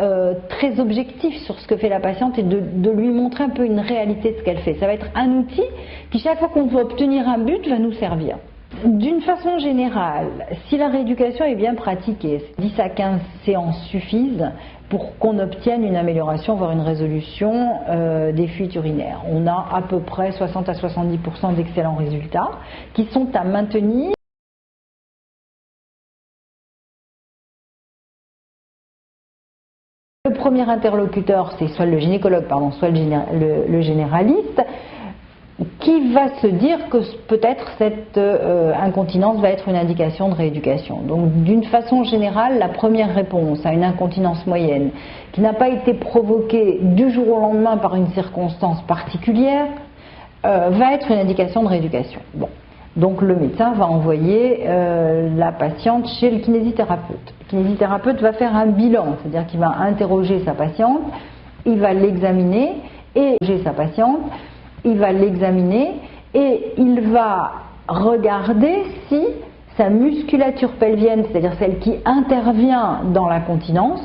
très objectifs sur ce que fait la patiente et de lui montrer un peu une réalité de ce qu'elle fait. Ça va être un outil qui, chaque fois qu'on veut obtenir un but, va nous servir. D'une façon générale, si la rééducation est bien pratiquée, 10 à 15 séances suffisent pour qu'on obtienne une amélioration, voire une résolution des fuites urinaires. On a à peu près 60 à 70% d'excellents résultats qui sont à maintenir. Le premier interlocuteur, c'est soit le gynécologue, soit le généraliste, qui va se dire que peut-être cette incontinence va être une indication de rééducation. Donc d'une façon générale, la première réponse à une incontinence moyenne qui n'a pas été provoquée du jour au lendemain par une circonstance particulière va être une indication de rééducation. Bon. Donc le médecin va envoyer la patiente chez le kinésithérapeute. Le kinésithérapeute va faire un bilan, c'est-à-dire qu'il va interroger sa patiente, il va l'examiner et il va regarder si sa musculature pelvienne, c'est-à-dire celle qui intervient dans l'incontinence,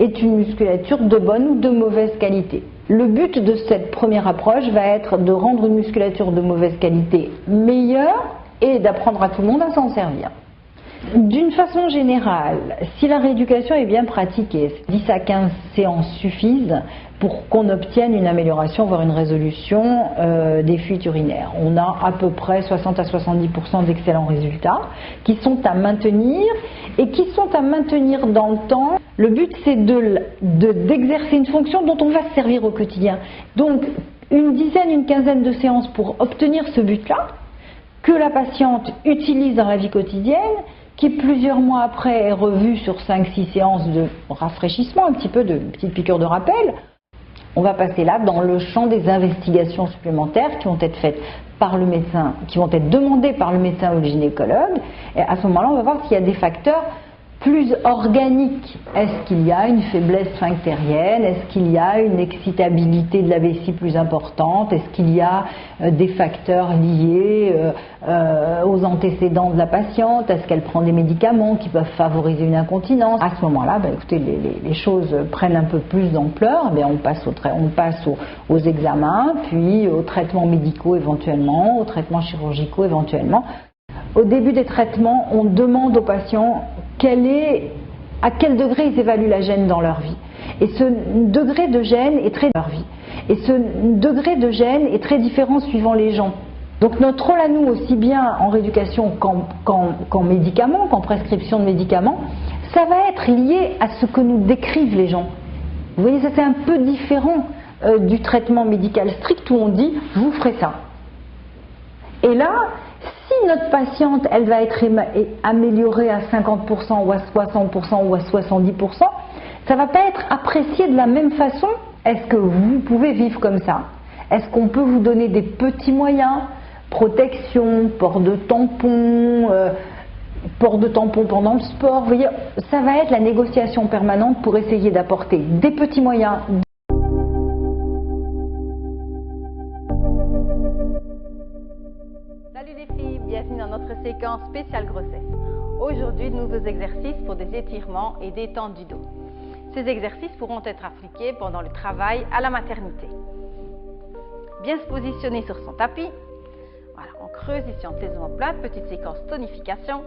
est une musculature de bonne ou de mauvaise qualité. Le but de cette première approche va être de rendre une musculature de mauvaise qualité meilleure et d'apprendre à tout le monde à s'en servir. D'une façon générale, si la rééducation est bien pratiquée, 10 à 15 séances suffisent pour qu'on obtienne une amélioration, voire une résolution des fuites urinaires. On a à peu près 60 à 70% d'excellents résultats qui sont à maintenir et qui sont à maintenir dans le temps. Le but, c'est d'exercer une fonction dont on va se servir au quotidien. Donc, une dizaine, une quinzaine de séances pour obtenir ce but-là, que la patiente utilise dans la vie quotidienne, qui plusieurs mois après est revu sur 5-6 séances de rafraîchissement, un petit peu de petite piqûre de rappel, on va passer là dans le champ des investigations supplémentaires qui vont être faites par le médecin, qui vont être demandées par le médecin ou le gynécologue. Et à ce moment-là, on va voir s'il y a des facteurs plus organique. Est-ce qu'il y a une faiblesse sphinctérienne? Est-ce qu'il y a une excitabilité de la vessie plus importante? Est-ce qu'il y a des facteurs liés aux antécédents de la patiente? Est-ce qu'elle prend des médicaments qui peuvent favoriser une incontinence? À ce moment-là, écoutez, les choses prennent un peu plus d'ampleur. On passe aux examens, puis aux traitements médicaux éventuellement, aux traitements chirurgicaux éventuellement. Au début des traitements, on demande aux patients à quel degré ils évaluent la gêne dans leur vie. Et ce degré de gêne est très différent suivant les gens. Donc notre rôle à nous, aussi bien en rééducation qu'en médicaments, qu'en prescription de médicaments, ça va être lié à ce que nous décrivent les gens. Vous voyez, ça c'est un peu différent du traitement médical strict où on dit « je vous ferai ça ». Et là, si notre patiente, elle va être améliorée à 50% ou à 60% ou à 70%, ça ne va pas être apprécié de la même façon. Est-ce que vous pouvez vivre comme ça? Est-ce qu'on peut vous donner des petits moyens? Protection, port de tampon pendant le sport. Vous voyez, ça va être la négociation permanente pour essayer d'apporter des petits moyens. Salut les filles, bienvenue dans notre séquence spéciale grossesse. Aujourd'hui, de nouveaux exercices pour des étirements et détente du dos. Ces exercices pourront être appliqués pendant le travail à la maternité. Bien se positionner sur son tapis. Voilà, on creuse ici entre les omoplates, petite séquence tonification.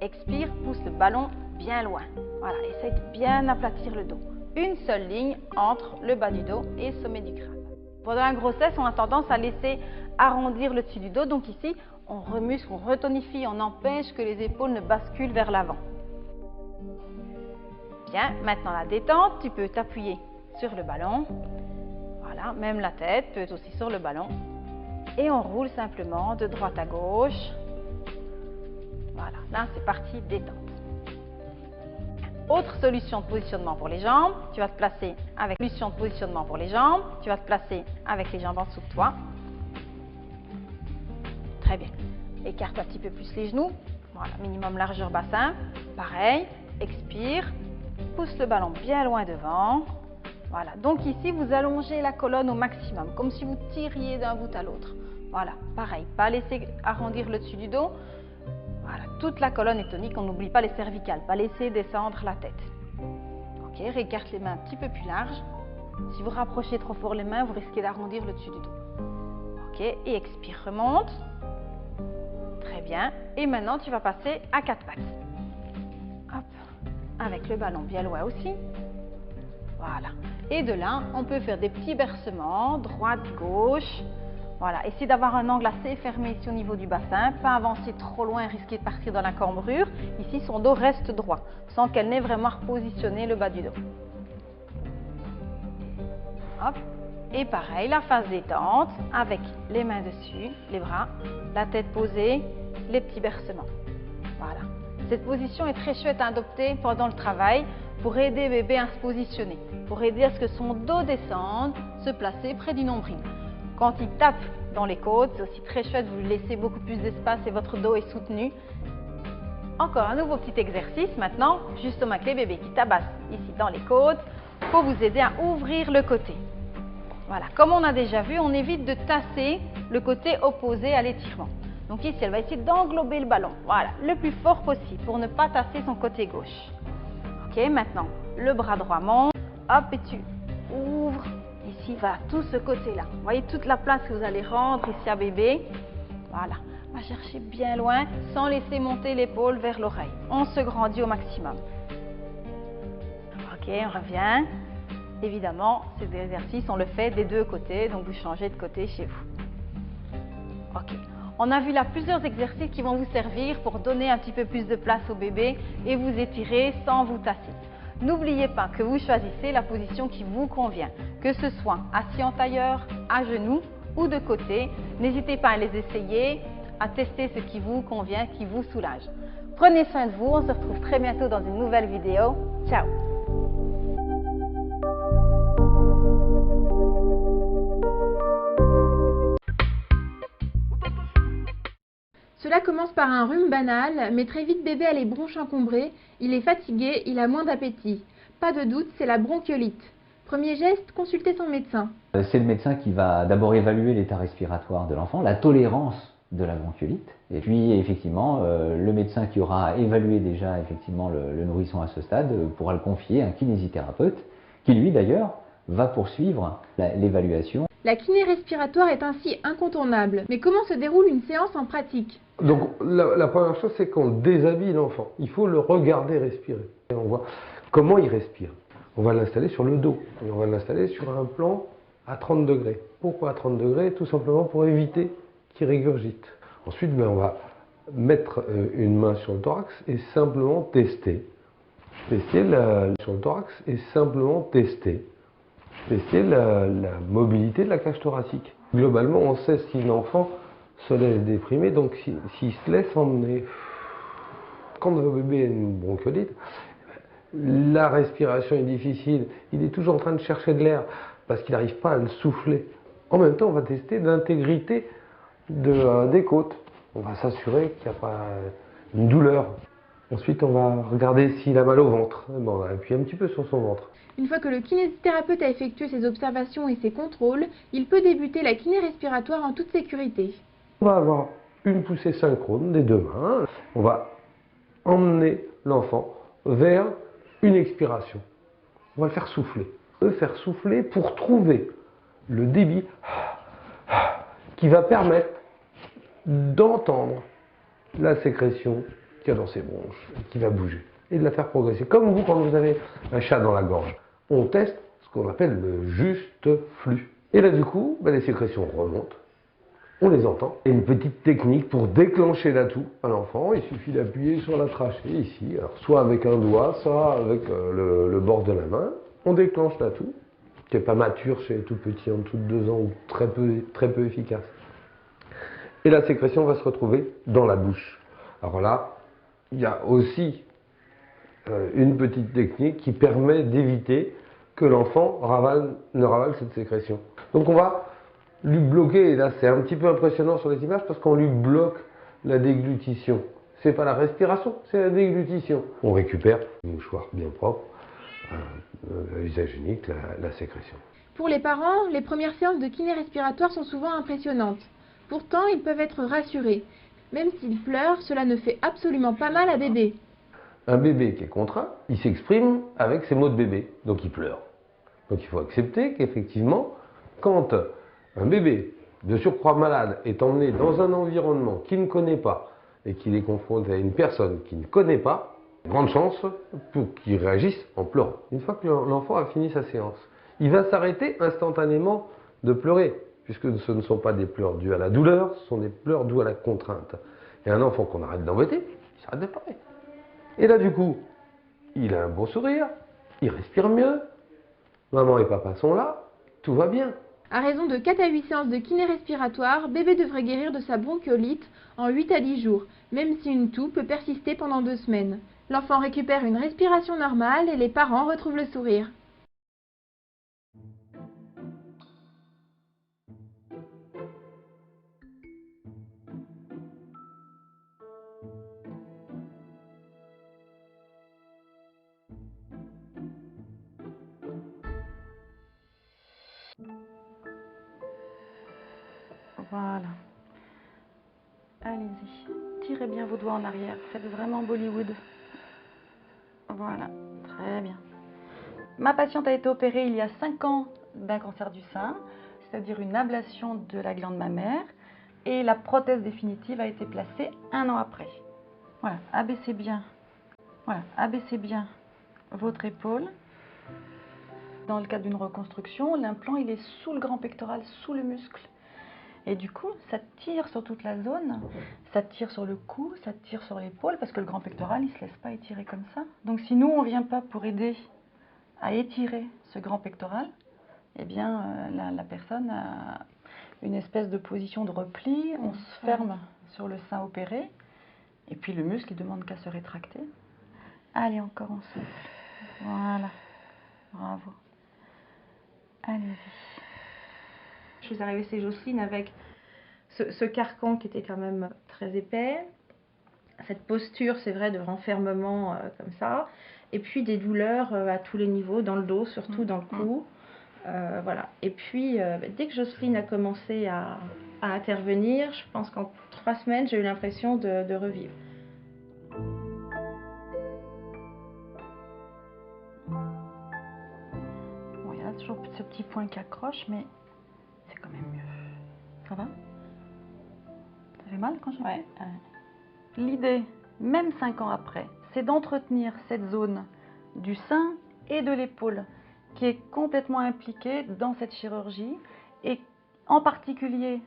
Expire, pousse le ballon bien loin. Voilà, essaye de bien aplatir le dos. Une seule ligne entre le bas du dos et le sommet du crâne. Pendant la grossesse, on a tendance à laisser arrondir le dessus du dos. Donc ici, on remuscle, on retonifie, on empêche que les épaules ne basculent vers l'avant. Bien, maintenant la détente, tu peux t'appuyer sur le ballon. Voilà, même la tête peut être aussi sur le ballon. Et on roule simplement de droite à gauche. Voilà, là c'est parti, détente. Autre solution de positionnement pour les jambes, tu vas te placer avec les jambes en dessous de toi. Très bien. Écarte un petit peu plus les genoux. Voilà, minimum largeur bassin. Pareil, expire. Pousse le ballon bien loin devant. Voilà, donc ici vous allongez la colonne au maximum, comme si vous tiriez d'un bout à l'autre. Voilà, pareil, pas laisser arrondir le dessus du dos. Voilà, toute la colonne est tonique, on n'oublie pas les cervicales, pas laisser descendre la tête. Ok, réécarte les mains un petit peu plus larges. Si vous rapprochez trop fort les mains, vous risquez d'arrondir le dessus du dos. Ok, et expire, remonte. Très bien, et maintenant tu vas passer à 4 pattes. Hop, avec le ballon bien loin aussi. Voilà, et de là, on peut faire des petits bercements, droite, gauche. Voilà, essayez d'avoir un angle assez fermé ici au niveau du bassin, pas avancer trop loin et risquer de partir dans la cambrure. Ici, son dos reste droit, sans qu'elle n'ait vraiment repositionné le bas du dos. Hop, et pareil, la phase détente, avec les mains dessus, les bras, la tête posée, les petits bercements. Voilà, cette position est très chouette à adopter pendant le travail pour aider bébé à se positionner, pour aider à ce que son dos descende, se placer près du nombril. Quand il tape dans les côtes, c'est aussi très chouette, vous lui laissez beaucoup plus d'espace et votre dos est soutenu. Encore un nouveau petit exercice maintenant, justement avec les bébés qui tabassent ici dans les côtes, pour vous aider à ouvrir le côté. Voilà, comme on a déjà vu, on évite de tasser le côté opposé à l'étirement. Donc ici, elle va essayer d'englober le ballon, voilà, le plus fort possible pour ne pas tasser son côté gauche. Ok, maintenant, le bras droit monte, hop, et tu ouvres. Ici, voilà, tout ce côté-là. Vous voyez toute la place que vous allez rendre ici à bébé. Voilà, on va chercher bien loin sans laisser monter l'épaule vers l'oreille. On se grandit au maximum. Ok, on revient. Évidemment, ces exercices, on le fait des deux côtés, donc vous changez de côté chez vous. Ok, on a vu là plusieurs exercices qui vont vous servir pour donner un petit peu plus de place au bébé et vous étirer sans vous tasser. N'oubliez pas que vous choisissez la position qui vous convient, que ce soit assis en tailleur, à genoux ou de côté. N'hésitez pas à les essayer, à tester ce qui vous convient, qui vous soulage. Prenez soin de vous, on se retrouve très bientôt dans une nouvelle vidéo. Ciao! Cela commence par un rhume banal, mais très vite bébé a les bronches encombrées, il est fatigué, il a moins d'appétit. Pas de doute, c'est la bronchiolite. Premier geste, consulter son médecin. C'est le médecin qui va d'abord évaluer l'état respiratoire de l'enfant, la tolérance de la bronchiolite. Et puis effectivement, le médecin qui aura évalué déjà effectivement le nourrisson à ce stade pourra le confier à un kinésithérapeute qui lui d'ailleurs va poursuivre l'évaluation. La kiné respiratoire est ainsi incontournable. Mais comment se déroule une séance en pratique? Donc la première chose, c'est qu'on déshabille l'enfant. Il faut le regarder respirer. Et on voit comment il respire. On va l'installer sur le dos. Et on va l'installer sur un plan à 30 degrés. Pourquoi à 30 degrés? Tout simplement pour éviter qu'il régurgite. Ensuite, on va mettre une main sur le thorax et simplement tester. Tester sur le thorax et simplement tester la mobilité de la cage thoracique. Globalement, on sait si l'enfant se laisse déprimer, donc s'il se laisse emmener. Quand un bébé a une bronchiolite, la respiration est difficile, il est toujours en train de chercher de l'air parce qu'il n'arrive pas à le souffler. En même temps, on va tester l'intégrité des côtes. On va s'assurer qu'il n'y a pas une douleur. Ensuite, on va regarder s'il a mal au ventre. On va appuyer un petit peu sur son ventre. Une fois que le kinésithérapeute a effectué ses observations et ses contrôles, il peut débuter la kiné respiratoire en toute sécurité. On va avoir une poussée synchrone des deux mains. On va emmener l'enfant vers une expiration. On va le faire souffler. Le faire souffler pour trouver le débit qui va permettre d'entendre la sécrétion qu'il y a dans ses bronches, qui va bouger, et de la faire progresser. Comme vous, quand vous avez un chat dans la gorge, on teste ce qu'on appelle le juste flux. Et là, du coup, les sécrétions remontent, on les entend. Et une petite technique pour déclencher l'atout à l'enfant, il suffit d'appuyer sur la trachée ici, alors soit avec un doigt, soit avec le bord de la main. On déclenche l'atout, qui n'est pas mature chez les tout petits en dessous de 2 ans ou très peu efficace. Et la sécrétion va se retrouver dans la bouche. Alors là, il y a aussi une petite technique qui permet d'éviter que l'enfant ne ravale cette sécrétion. Donc on va lui bloquer, et là c'est un petit peu impressionnant sur les images parce qu'on lui bloque la déglutition. C'est pas la respiration, c'est la déglutition. On récupère un mouchoir bien propre, usage unique, la sécrétion. Pour les parents, les premières séances de kiné respiratoire sont souvent impressionnantes. Pourtant, ils peuvent être rassurés. Même s'ils pleurent, cela ne fait absolument pas mal à bébé. Un bébé qui est contraint, il s'exprime avec ses mots de bébé, donc il pleure. Donc il faut accepter qu'effectivement, quand un bébé de surcroît malade est emmené dans un environnement qu'il ne connaît pas et qu'il est confronté à une personne qu'il ne connaît pas, grande chance pour qu'il réagisse en pleurant. Une fois que l'enfant a fini sa séance, il va s'arrêter instantanément de pleurer, puisque ce ne sont pas des pleurs dus à la douleur, ce sont des pleurs dus à la contrainte. Et un enfant qu'on arrête d'embêter, il s'arrête de pleurer. Et là, du coup, il a un beau sourire, il respire mieux, maman et papa sont là, tout va bien. À raison de 4 à 8 séances de kiné respiratoire, bébé devrait guérir de sa bronchiolite en 8 à 10 jours, même si une toux peut persister pendant 2 semaines. L'enfant récupère une respiration normale et les parents retrouvent le sourire. Voilà. Allez-y. Tirez bien vos doigts en arrière. Faites vraiment Bollywood. Voilà. Très bien. Ma patiente a été opérée il y a 5 ans d'un cancer du sein, c'est-à-dire une ablation de la glande mammaire, et la prothèse définitive a été placée 1 an après. Voilà. Abaissez bien. Voilà. Abaissez bien votre épaule. Dans le cadre d'une reconstruction, l'implant il est sous le grand pectoral, sous le muscle. Et du coup, ça tire sur toute la zone, ça tire sur le cou, ça tire sur l'épaule, parce que le grand pectoral, il ne se laisse pas étirer comme ça. Donc si nous, on ne vient pas pour aider à étirer ce grand pectoral, eh bien, la personne a une espèce de position de repli, on se ferme sur le sein opéré, Et puis le muscle, il demande qu'à se rétracter. Allez, encore on souffle. Voilà. Bravo. Allez-y. Je suis arrivée chez Jocelyne avec ce carcan qui était quand même très épais. Cette posture, c'est vrai, de renfermement comme ça. Et puis des douleurs à tous les niveaux, dans le dos, surtout dans le cou. Voilà. Et puis, dès que Jocelyne a commencé à intervenir, je pense qu'en 3 semaines, j'ai eu l'impression de revivre. Bon, il y a toujours ce petit point qui accroche, mais c'est quand même mieux. Ça va? Ça fait mal quand je... Ouais. L'idée, même 5 ans après, c'est d'entretenir cette zone du sein et de l'épaule qui est complètement impliquée dans cette chirurgie et en particulier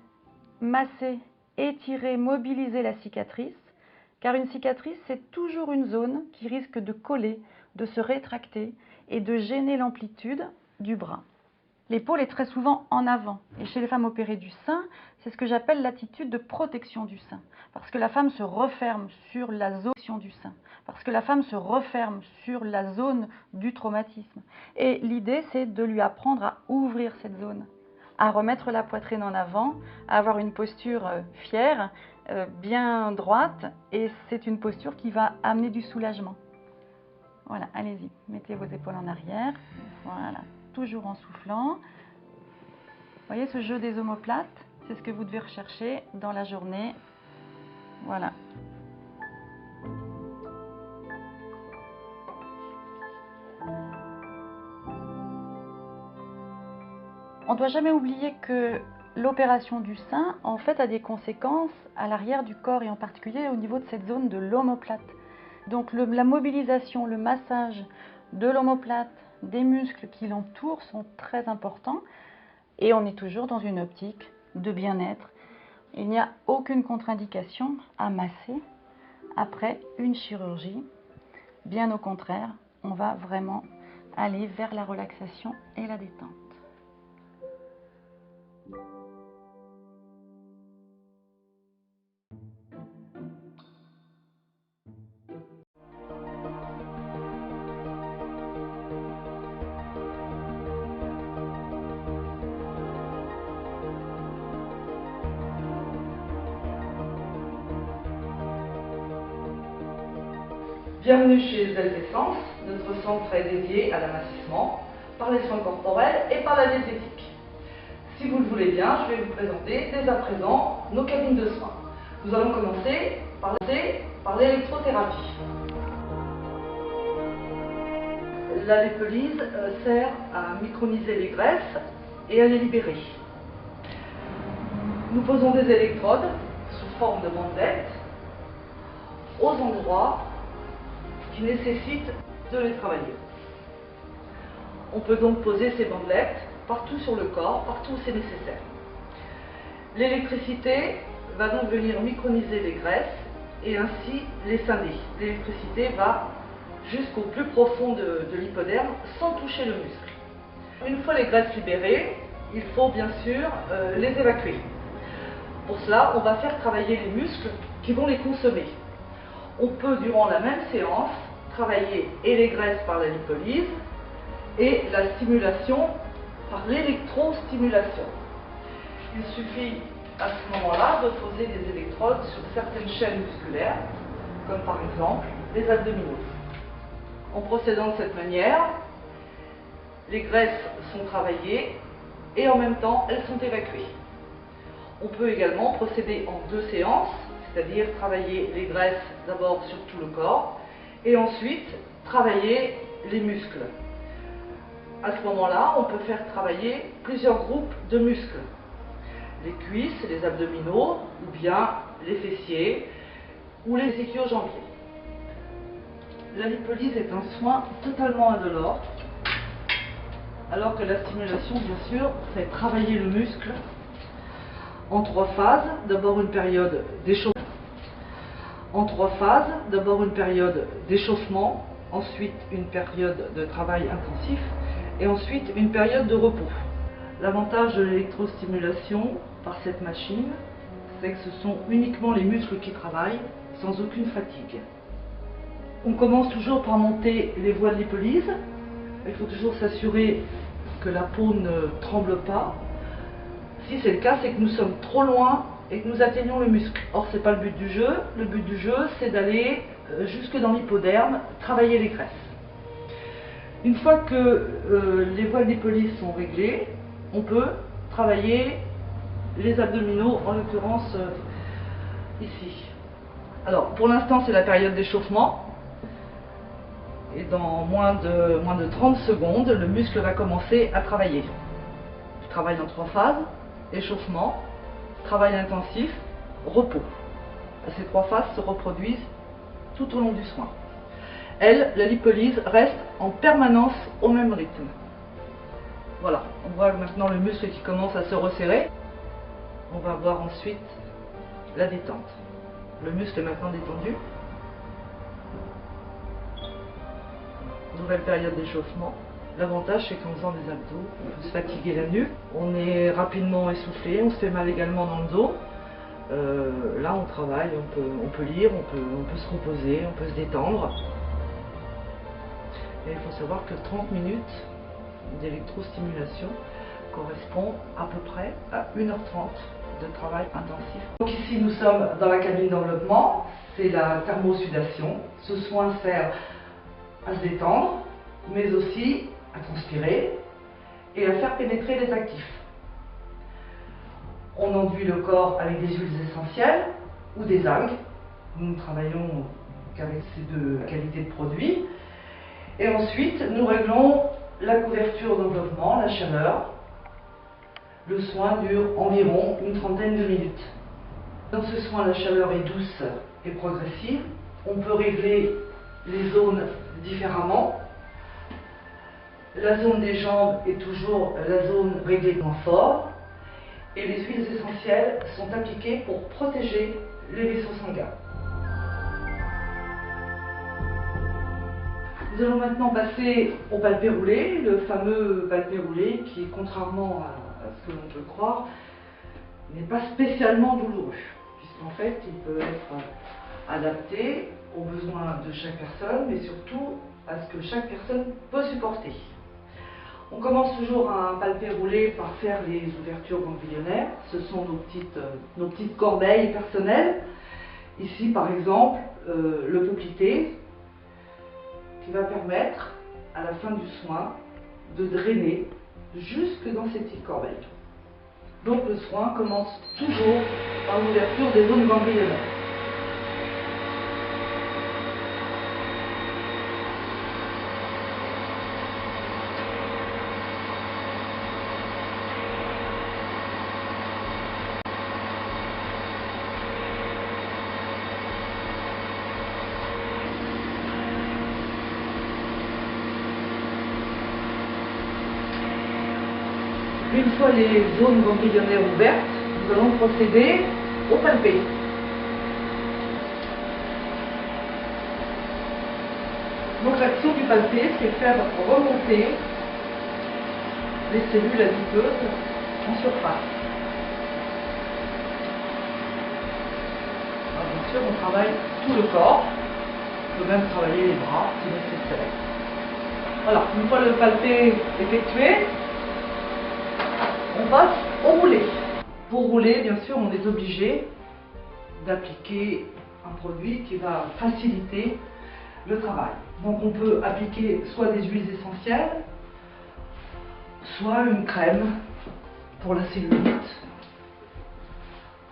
masser, étirer, mobiliser la cicatrice, car une cicatrice, c'est toujours une zone qui risque de coller, de se rétracter et de gêner l'amplitude du bras. L'épaule est très souvent en avant. Et chez les femmes opérées du sein, c'est ce que j'appelle l'attitude de protection du sein. Parce que la femme se referme sur la zone du sein. Parce que la femme se referme sur la zone du traumatisme. Et l'idée, c'est de lui apprendre à ouvrir cette zone, à remettre la poitrine en avant, à avoir une posture fière, bien droite. Et c'est une posture qui va amener du soulagement. Voilà, allez-y, mettez vos épaules en arrière. Voilà. Toujours en soufflant. Vous voyez ce jeu des omoplates, c'est ce que vous devez rechercher dans la journée. Voilà. On ne doit jamais oublier que l'opération du sein, en fait, a des conséquences à l'arrière du corps et en particulier au niveau de cette zone de l'omoplate. Donc la mobilisation, le massage de l'omoplate, des muscles qui l'entourent sont très importants et on est toujours dans une optique de bien-être. Il n'y a aucune contre-indication à masser après une chirurgie. Bien au contraire, on va vraiment aller vers la relaxation et la détente. Bienvenue chez Essence. Notre centre est dédié à l'amincissement par les soins corporels et par la diététique. Si vous le voulez bien, je vais vous présenter dès à présent nos cabines de soins. Nous allons commencer par l'électrothérapie. La lipolyse sert à microniser les graisses et à les libérer. Nous posons des électrodes sous forme de bandelettes aux endroits qui nécessitent de les travailler. On peut donc poser ces bandelettes partout sur le corps, partout où c'est nécessaire. L'électricité va donc venir microniser les graisses et ainsi les scinder. L'électricité va jusqu'au plus profond de l'hypoderme sans toucher le muscle. Une fois les graisses libérées, il faut bien sûr les évacuer. Pour cela, on va faire travailler les muscles qui vont les consommer. On peut, durant la même séance, travailler et les graisses par la lipolyse et la stimulation par l'électrostimulation. Il suffit à ce moment-là de poser des électrodes sur certaines chaînes musculaires, comme par exemple les abdominaux. En procédant de cette manière, les graisses sont travaillées et en même temps elles sont évacuées. On peut également procéder en 2 séances, c'est-à-dire travailler les graisses d'abord sur tout le corps et ensuite travailler les muscles. À ce moment-là, on peut faire travailler plusieurs groupes de muscles. Les cuisses, les abdominaux, ou bien les fessiers, ou les ischio-jambiers. La lipolyse est un soin totalement indolore, alors que la stimulation, bien sûr, fait travailler le muscle en 3 phases. D'abord une période d'échauffement. Ensuite une période de travail intensif et ensuite une période de repos. L'avantage de l'électrostimulation par cette machine, c'est que ce sont uniquement les muscles qui travaillent sans aucune fatigue. On commence toujours par monter les voies de lipolyse. Il faut toujours s'assurer que la peau ne tremble pas. Si c'est le cas, c'est que nous sommes trop loin et que nous atteignons le muscle. Or, ce n'est pas le but du jeu. Le but du jeu, c'est d'aller jusque dans l'hypoderme, travailler les graisses. Une fois que les voies de lipolyse sont réglées, on peut travailler les abdominaux, en l'occurrence ici. Alors, pour l'instant, c'est la période d'échauffement. Et dans moins de 30 secondes, le muscle va commencer à travailler. Je travaille en 3 phases: échauffement, travail intensif, repos. Ces 3 phases se reproduisent tout au long du soin. Elle, la lipolyse, reste en permanence au même rythme. Voilà, on voit maintenant le muscle qui commence à se resserrer. On va voir ensuite la détente. Le muscle est maintenant détendu. Nouvelle période d'échauffement. L'avantage, c'est qu'en faisant des abdos, on peut se fatiguer la nuque. On est rapidement essoufflé, on se fait mal également dans le dos. Là, on travaille, on peut lire, on peut se reposer, on peut se détendre. Et il faut savoir que 30 minutes d'électrostimulation correspond à peu près à 1h30 de travail intensif. Donc ici, nous sommes dans la cabine d'enveloppement. C'est la thermosudation. Ce soin sert à se détendre, mais aussi à transpirer et à faire pénétrer les actifs. On enduit le corps avec des huiles essentielles ou des algues. Nous ne travaillons qu'avec ces 2 qualités de produits. Et ensuite, nous réglons la couverture d'enveloppement, la chaleur. Le soin dure environ une trentaine de minutes. Dans ce soin, la chaleur est douce et progressive. On peut régler les zones différemment. La zone des jambes est toujours la zone réglée moins fort. Et les huiles essentielles sont appliquées pour protéger les vaisseaux sanguins. Nous allons maintenant passer au palpé roulé, le fameux palpé roulé qui, contrairement à ce que l'on peut croire, n'est pas spécialement douloureux, puisqu'en fait il peut être adapté aux besoins de chaque personne, mais surtout à ce que chaque personne peut supporter. On commence toujours un palpé roulé par faire les ouvertures ganglionnaires. Ce sont nos petites corbeilles personnelles. Ici, par exemple, le poplité, qui va permettre, à la fin du soin, de drainer jusque dans ces petites corbeilles. Donc le soin commence toujours par l'ouverture des zones ganglionnaires. Une fois les zones ganglionnaires ouvertes, nous allons procéder au palpé. Donc l'action du palpé, c'est faire remonter les cellules adipeuses en surface. Alors, bien sûr, on travaille tout le corps. On peut même travailler les bras si nécessaire. Voilà, une fois le palpé effectué, on passe au roulé. Pour rouler, bien sûr, on est obligé d'appliquer un produit qui va faciliter le travail. Donc on peut appliquer soit des huiles essentielles, soit une crème pour la cellulite,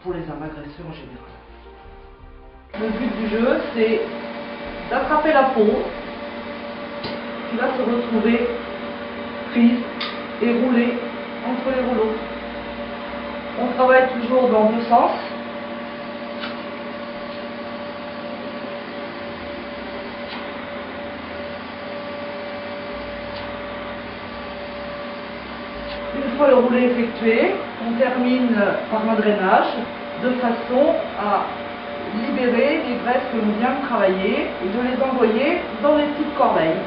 pour les amagresseurs en général. Le but du jeu, c'est d'attraper la peau qui va se retrouver prise et roulée entre les rouleaux. On travaille toujours dans 2 sens. Une fois le roulé effectué, on termine par un drainage de façon à libérer les graisses que l'on vient de travailler et de les envoyer dans les petites corbeilles.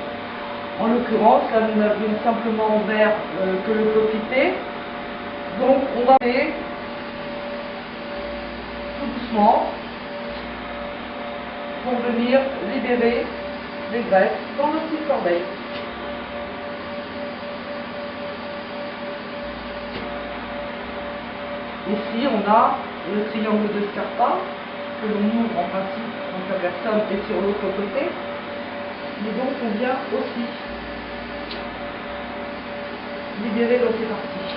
En l'occurrence, là nous n'avions simplement ouvert que le poplité. Donc on va faire tout doucement pour venir libérer les graisses dans le petit corbeille. Ici, on a le triangle de Scarpa que l'on ouvre en principe quand la personne est sur l'autre côté. Mais donc, on vient aussi libérer dans ces parties.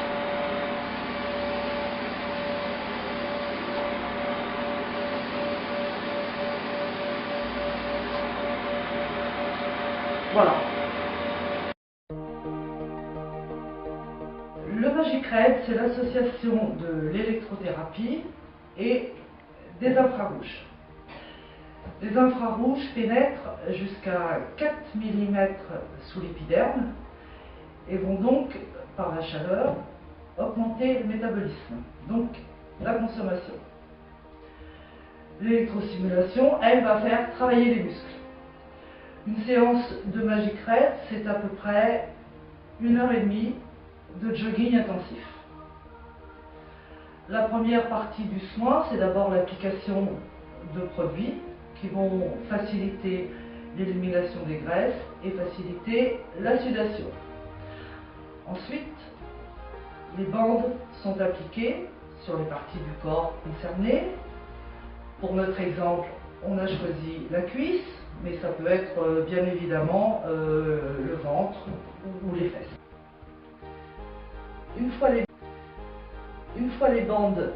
Voilà. Le Magicred, c'est l'association de l'électrothérapie et des infrarouges. Les infrarouges pénètrent jusqu'à 4 mm sous l'épiderme et vont donc, par la chaleur, augmenter le métabolisme, donc la consommation. L'électrostimulation, elle, va faire travailler les muscles. Une séance de Magicred, c'est à peu près 1h30 de jogging intensif. La première partie du soin, c'est d'abord l'application de produits qui vont faciliter l'élimination des graisses et faciliter la sudation. Ensuite, les bandes sont appliquées sur les parties du corps concernées. Pour notre exemple, on a choisi la cuisse, mais ça peut être bien évidemment le ventre ou les fesses. Une fois les bandes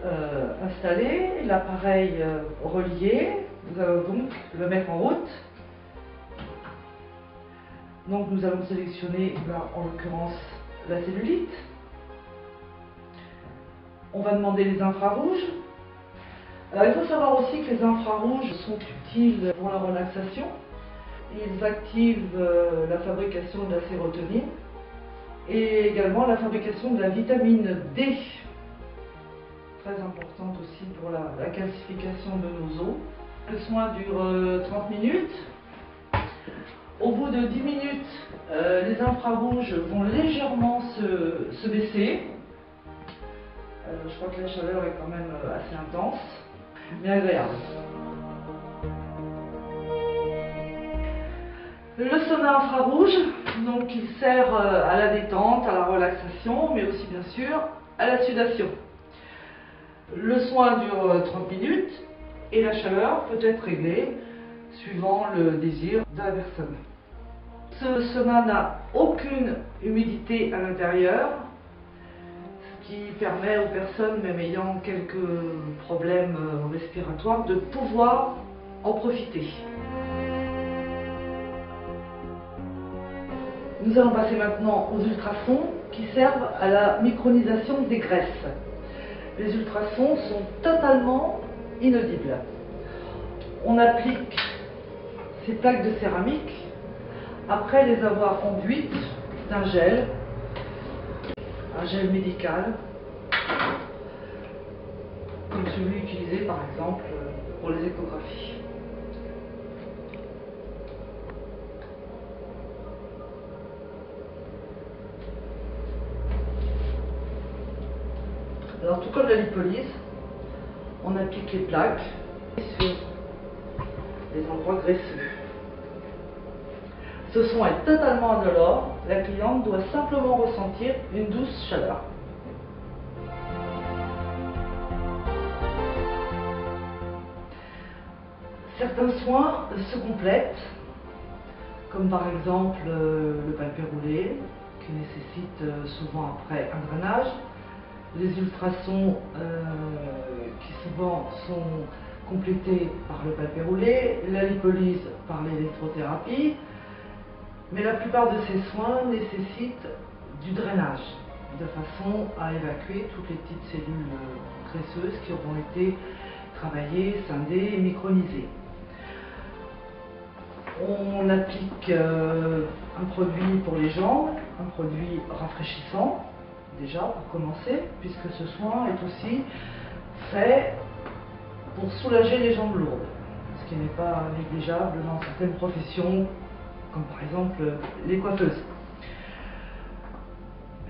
installées, l'appareil relié, nous allons donc le mettre en route. Donc nous allons sélectionner, là, en l'occurrence, la cellulite. On va demander les infrarouges. Alors, il faut savoir aussi que les infrarouges sont utiles pour la relaxation. Ils activent la fabrication de la sérotonine et également la fabrication de la vitamine D, très importante aussi pour la calcification de nos os. Le soin dure 30 minutes. Au bout de 10 minutes, les infrarouges vont légèrement se baisser. Je crois que la chaleur est quand même assez intense, mais agréable. Le sauna infrarouge, donc il sert à la détente, à la relaxation, mais aussi bien sûr à la sudation. Le soin dure 30 minutes et la chaleur peut être réglée suivant le désir de la personne. Ce sauna n'a aucune humidité à l'intérieur, ce qui permet aux personnes, même ayant quelques problèmes respiratoires, de pouvoir en profiter. Nous allons passer maintenant aux ultrasons qui servent à la micronisation des graisses. Les ultrasons sont totalement inaudibles. On applique ces plaques de céramique après les avoir enduites d'un gel, un gel médical, comme celui utilisé par exemple pour les échographies. Alors, tout comme la lipolyse, on applique les plaques sur les endroits graisseux. Ce soin est totalement indolore, la cliente doit simplement ressentir une douce chaleur. Certains soins se complètent, comme par exemple le palpé roulé, qui nécessite souvent après un drainage. Les ultrasons qui souvent sont complétés par le palpé roulé, la lipolyse par l'électrothérapie, mais la plupart de ces soins nécessitent du drainage, de façon à évacuer toutes les petites cellules graisseuses qui auront été travaillées, scindées et micronisées. On applique un produit pour les jambes, un produit rafraîchissant, déjà pour commencer, puisque ce soin est aussi fait pour soulager les jambes lourdes, ce qui n'est pas négligeable dans certaines professions, comme par exemple les coiffeuses.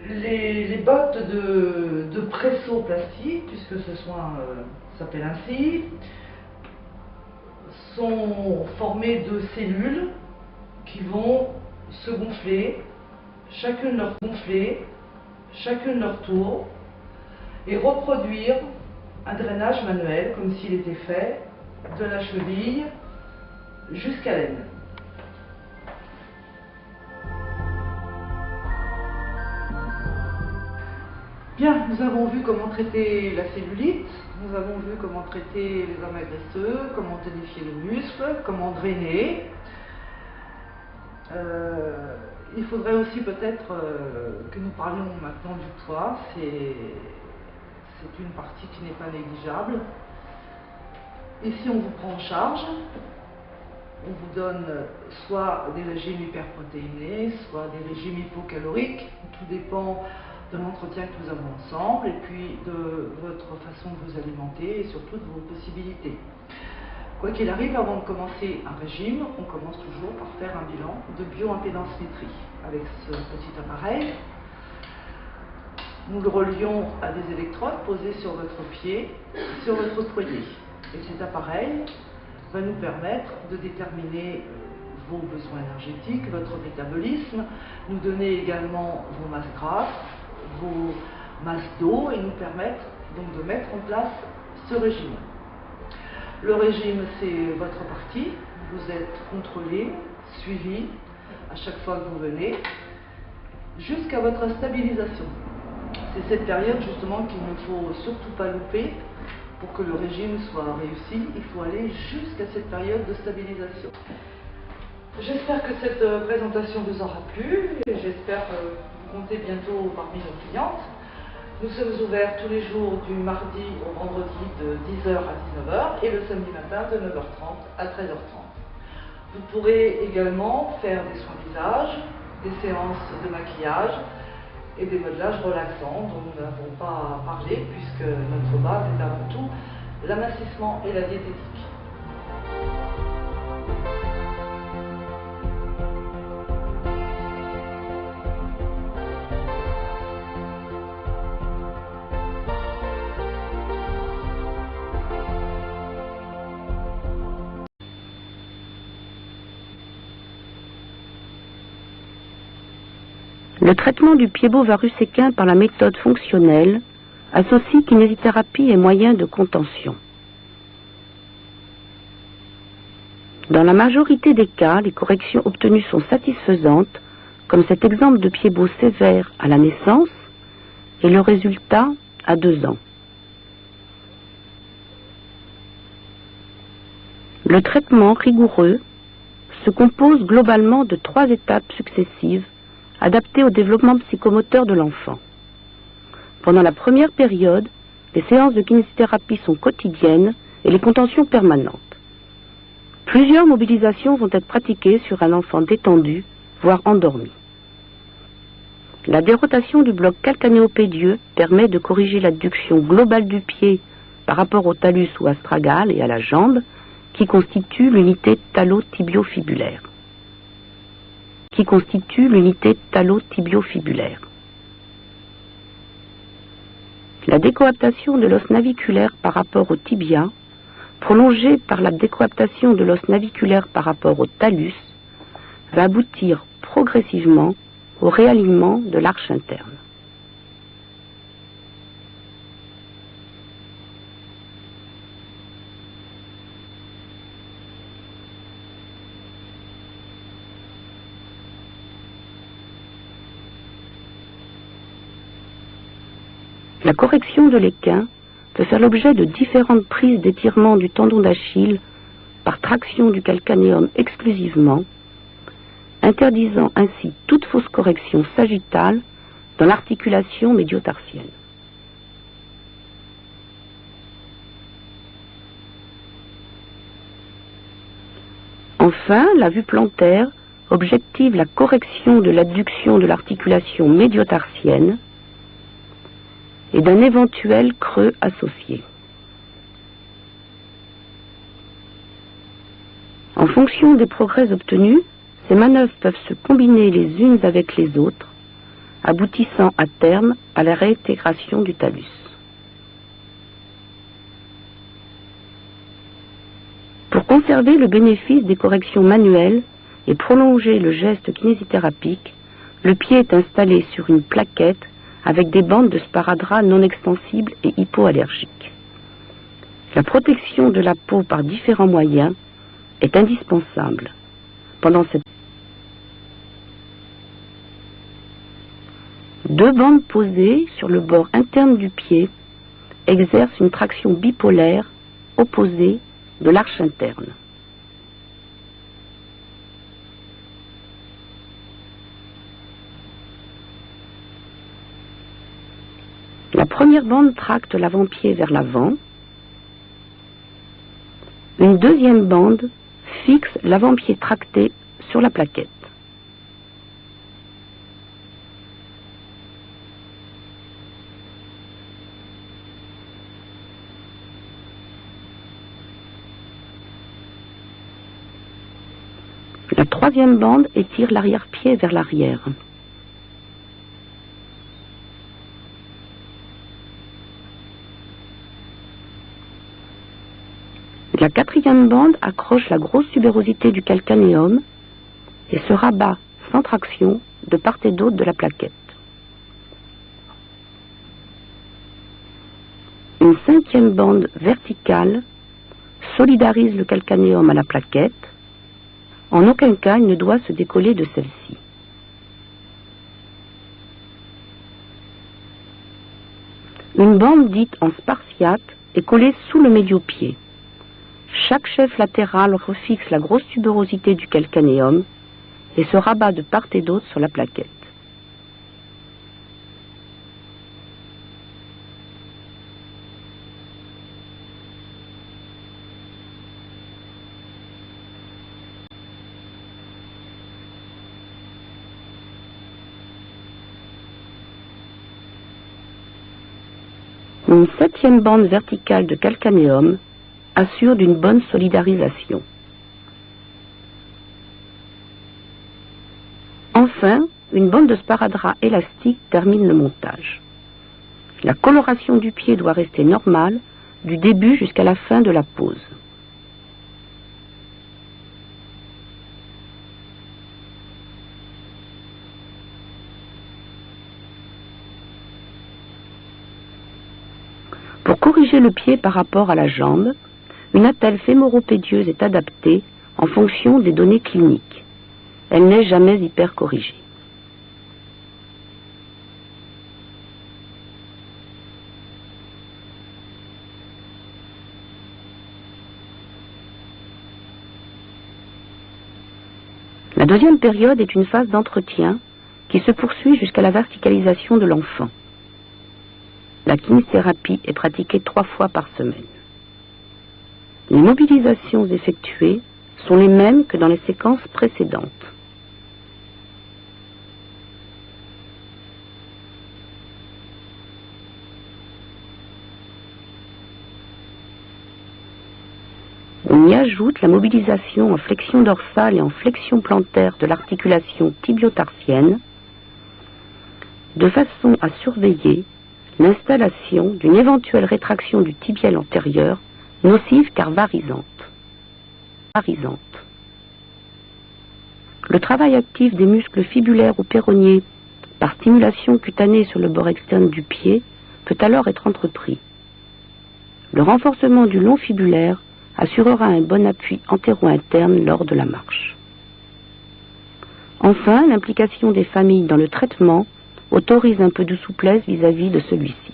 Les bottes de pressoplastie, puisque ce soin s'appelle ainsi, sont formées de cellules qui vont se gonfler, chacune leur tour, et reproduire un drainage manuel comme s'il était fait de la cheville jusqu'à l'aine. Bien, nous avons vu comment traiter la cellulite, nous avons vu comment traiter les amas graisseux, comment tonifier les muscles, comment drainer. Il faudrait aussi peut-être que nous parlions maintenant du poids. C'est une partie qui n'est pas négligeable. Ici, on vous prend en charge. On vous donne soit des régimes hyperprotéinés, soit des régimes hypocaloriques. Tout dépend de l'entretien que nous avons ensemble et puis de votre façon de vous alimenter et surtout de vos possibilités. Quoi qu'il arrive, avant de commencer un régime, on commence toujours par faire un bilan de bioimpédance-métrie. Avec ce petit appareil, nous le relions à des électrodes posées sur votre pied, sur votre poignet. Et cet appareil va nous permettre de déterminer vos besoins énergétiques, votre métabolisme, nous donner également vos masses grasses, vos masses d'eau et nous permettre donc de mettre en place ce régime. Le régime, c'est votre partie, vous êtes contrôlé, suivi à chaque fois que vous venez, jusqu'à votre stabilisation. C'est cette période justement qu'il ne faut surtout pas louper. Pour que le régime soit réussi, il faut aller jusqu'à cette période de stabilisation. J'espère que cette présentation vous aura plu et j'espère que vous comptez bientôt parmi nos clientes. Nous sommes ouverts tous les jours du mardi au vendredi de 10h à 19h et le samedi matin de 9h30 à 13h30. Vous pourrez également faire des soins visage, des séances de maquillage et des modelages relaxants dont nous n'avons pas parlé puisque notre base est avant tout l'amincissement et la diététique. Le traitement du pied-bot varus-équin par la méthode fonctionnelle associe kinésithérapie et moyens de contention. Dans la majorité des cas, les corrections obtenues sont satisfaisantes, comme cet exemple de pied-bot sévère à la naissance et le résultat à 2 ans. Le traitement rigoureux se compose globalement de 3 étapes successives adapté au développement psychomoteur de l'enfant. Pendant la première période, les séances de kinésithérapie sont quotidiennes et les contentions permanentes. Plusieurs mobilisations vont être pratiquées sur un enfant détendu, voire endormi. La dérotation du bloc calcanéopédieux permet de corriger l'adduction globale du pied par rapport au talus ou astragale et à la jambe, qui constitue l'unité talo-tibiofibulaire. La décoaptation de l'os naviculaire par rapport au tibia, prolongée par la décoaptation de l'os naviculaire par rapport au talus, va aboutir progressivement au réalignement de l'arche interne. La correction de l'équin peut faire l'objet de différentes prises d'étirement du tendon d'Achille par traction du calcanéum exclusivement, interdisant ainsi toute fausse correction sagittale dans l'articulation médiotarsienne. Enfin, la vue plantaire objective la correction de l'adduction de l'articulation médiotarsienne et d'un éventuel creux associé. En fonction des progrès obtenus, ces manœuvres peuvent se combiner les unes avec les autres, aboutissant à terme à la réintégration du talus. Pour conserver conserver le bénéfice des corrections manuelles et prolonger le geste kinésithérapique, le pied est installé sur une plaquette avec des bandes de sparadrap non extensibles et hypoallergiques. La protection de la peau par différents moyens est indispensable. Pendant cette deux bandes posées sur le bord interne du pied exercent une traction bipolaire opposée de l'arche interne. La première bande tracte l'avant-pied vers l'avant. Une deuxième bande fixe l'avant-pied tracté sur la plaquette. La troisième bande étire l'arrière-pied vers l'arrière. La quatrième bande accroche la grosse tubérosité du calcanéum et se rabat sans traction de part et d'autre de la plaquette. Une cinquième bande verticale solidarise le calcanéum à la plaquette. En aucun cas, il ne doit se décoller de celle-ci. Une bande dite en spartiate est collée sous le médio-pied. Chaque chef latéral refixe la grosse tubérosité du calcanéum et se rabat de part et d'autre sur la plaquette. Une septième bande verticale de calcanéum assure d'une bonne solidarisation. Enfin, une bande de sparadrap élastique termine le montage. La coloration du pied doit rester normale du début jusqu'à la fin de la pose. Pour corriger le pied par rapport à la jambe, une attelle fémoro-pédieuse est adaptée en fonction des données cliniques. Elle n'est jamais hypercorrigée. La deuxième période est une phase d'entretien qui se poursuit jusqu'à la verticalisation de l'enfant. La kinésithérapie est pratiquée 3 fois par semaine. Les mobilisations effectuées sont les mêmes que dans les séquences précédentes. On y ajoute la mobilisation en flexion dorsale et en flexion plantaire de l'articulation tibio-tarsienne de façon à surveiller l'installation d'une éventuelle rétraction du tibial antérieur nocive car varisante. Le travail actif des muscles fibulaires ou péronniers par stimulation cutanée sur le bord externe du pied peut alors être entrepris. Le renforcement du long fibulaire assurera un bon appui antéro-interne lors de la marche. Enfin, l'implication des familles dans le traitement autorise un peu de souplesse vis-à-vis de celui-ci.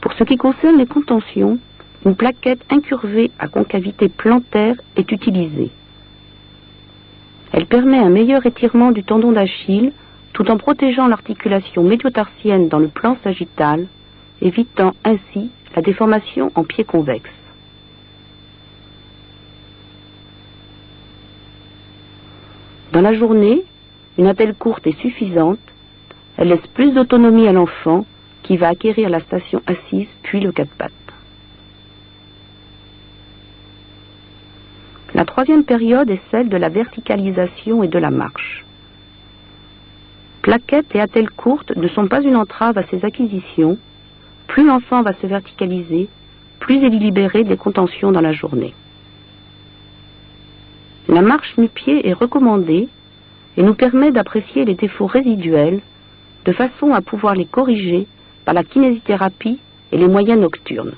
Pour ce qui concerne les contentions, une plaquette incurvée à concavité plantaire est utilisée. Elle permet un meilleur étirement du tendon d'Achille tout en protégeant l'articulation médio-tarsienne dans le plan sagittal, évitant ainsi la déformation en pied convexe. Dans la journée, une attelle courte est suffisante. Elle laisse plus d'autonomie à l'enfant qui va acquérir la station assise puis le 4 pattes. La troisième période est celle de la verticalisation et de la marche. Plaquettes et attelles courtes ne sont pas une entrave à ces acquisitions. Plus l'enfant va se verticaliser, plus il est libéré des contentions dans la journée. La marche nu-pied est recommandée et nous permet d'apprécier les défauts résiduels de façon à pouvoir les corriger par la kinésithérapie et les moyens nocturnes.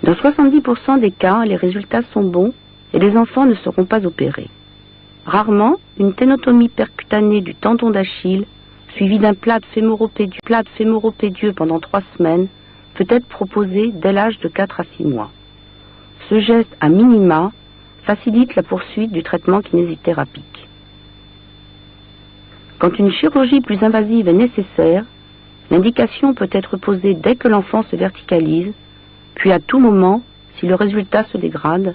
Dans 70% des cas, les résultats sont bons et les enfants ne seront pas opérés. Rarement, une ténotomie percutanée du tendon d'Achille, suivie d'un plâtre fémoro-pédieux pendant 3 semaines, peut être proposée dès l'âge de 4 à 6 mois. Ce geste, à minima, facilite la poursuite du traitement kinésithérapique. Quand une chirurgie plus invasive est nécessaire, l'indication peut être posée dès que l'enfant se verticalise, puis à tout moment si le résultat se dégrade,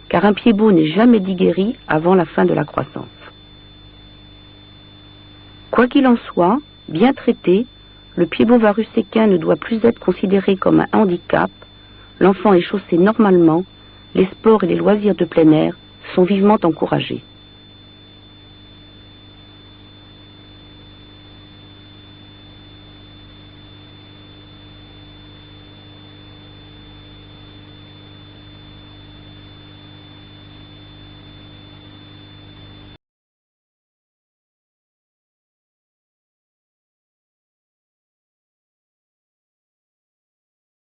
car un pied beau n'est jamais dit guéri avant la fin de la croissance. Quoi qu'il en soit, bien traité, le pied-beau varus-équin ne doit plus être considéré comme un handicap, l'enfant est chaussé normalement, les sports et les loisirs de plein air sont vivement encouragés.